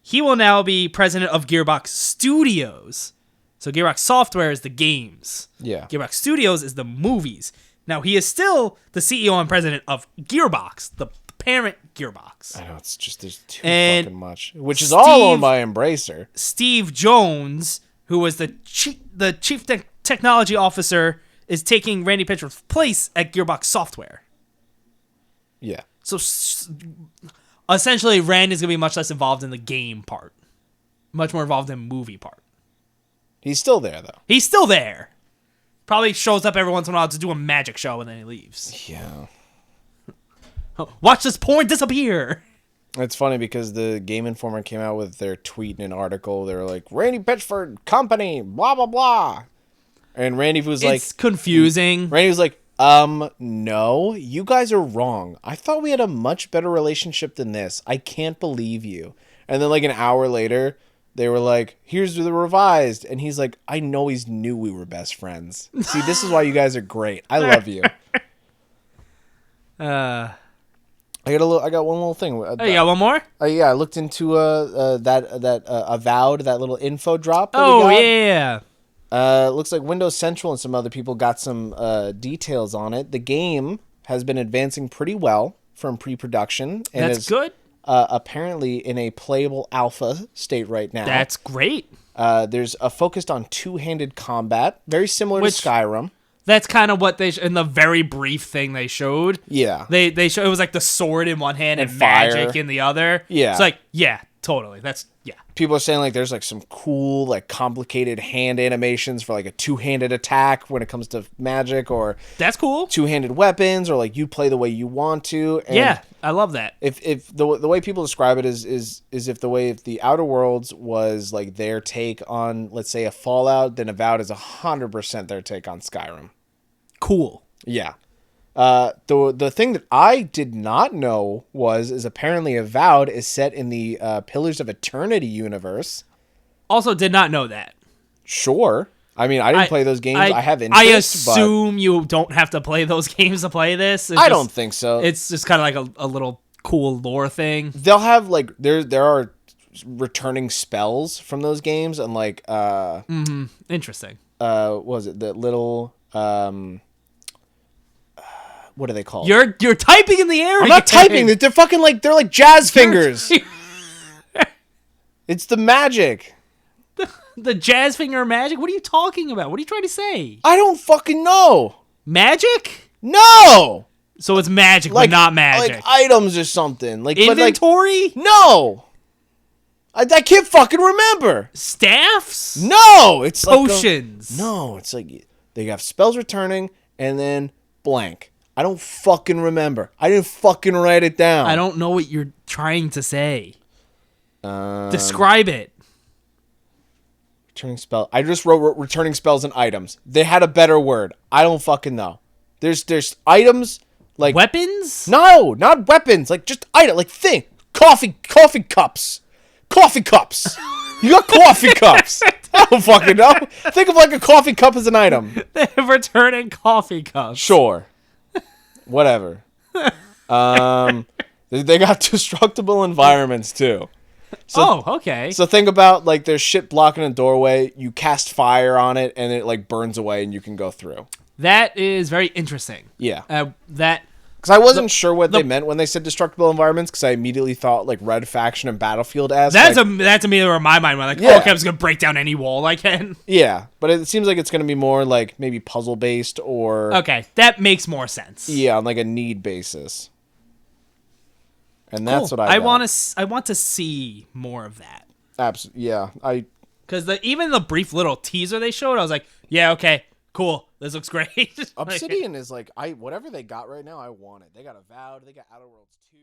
He will now be president of Gearbox Studios. So Gearbox Software is the games. Yeah. Gearbox Studios is the movies. Now, he is still the CEO and president of Gearbox, the parent Gearbox. I know, it's just, there's too And fucking much. Which is all owned by Embracer. Steve Jones, who was the chief technology officer, is taking Randy Pitchford's place at Gearbox Software. Yeah. So essentially, Randy's going to be much less involved in the game part. Much more involved in movie part. He's still there, though. He's still there. Probably shows up every once in a while to do a magic show and then he leaves. Yeah. Watch this porn disappear. It's funny because the Game Informer came out with their tweet and an article. They were like, Randy Pitchford Company, blah, blah, blah. And Randy was like... It's confusing. Randy was like, no, you guys are wrong. I thought we had a much better relationship than this. I can't believe you. And then like an hour later, they were like, here's the revised. And he's like, I know he's knew we were best friends. See, this is why you guys are great. I love you. I got one little thing. Oh, you got one more? Yeah, I looked into that Avowed, that little info drop that we Oh, got. yeah. Looks like Windows Central and some other people got some details on it. The game has been advancing pretty well from pre-production. And That's is, good. Apparently in a playable alpha state right now. That's great. There's a focused on two-handed combat, very similar to Skyrim. That's kind of what they in the very brief thing they showed. Yeah. They showed it was like the sword in one hand and fire. magic in the other. Yeah. It's like, yeah, totally. Yeah. People are saying like there's like some cool like complicated hand animations for like a two-handed attack when it comes to magic, or That's cool. two-handed weapons, or like you play the way you want to. And Yeah, I love that. if the way people describe it is if the Outer Worlds was like their take on, let's say, a Fallout, then Avowed is 100% their take on Skyrim. Cool. Yeah. The thing that I did not know is apparently Avowed is set in the Pillars of Eternity universe. Also, did not know that. Sure. I mean, I didn't play those games. I have interest. I assume you don't have to play those games to play this. I don't think so. It's just kind of like a little cool lore thing. They'll have like there are returning spells from those games, and like Interesting. what was it, the little what are they called? You're typing in the air. I'm not typing. They're fucking like they're like jazz fingers. It's the magic. The jazz finger magic? What are you talking about? What are you trying to say? I don't fucking know. Magic? No. So it's magic, Like but not magic. Like items or something. Like Inventory? But like, no. I can't fucking remember. Staffs? No. It's Potions? Like no. It's like they have spells returning and then blank. I don't fucking remember. I didn't fucking write it down. I don't know what you're trying to say. Describe it. Returning spell. I just wrote returning spells and items. They had a better word. I don't fucking know. There's items like Weapons? No, not weapons. Like just item. Like coffee cups. Coffee cups. You got coffee cups. I don't fucking know. Think of like a coffee cup as an item. They have returning coffee cups. Sure. Whatever. They got destructible environments too. So, okay. So think about like there's shit blocking a doorway. You cast fire on it, and it like burns away, and you can go through. That is very interesting. Yeah. That. Because I wasn't sure what they meant when they said destructible environments, because I immediately thought like Red Faction and Battlefield as. That's immediately where my mind went. Like, yeah. okay, I'm just gonna break down any wall I can. Yeah, but it seems like it's gonna be more like maybe puzzle based or. Okay, that makes more sense. Yeah, on like a need basis. And that's what I want to see more of that. Absolutely, yeah. Because even the brief little teaser they showed, I was like, yeah, okay, cool, this looks great. Obsidian is like whatever they got right now, I want it. They got Avowed, they got Outer Worlds 2.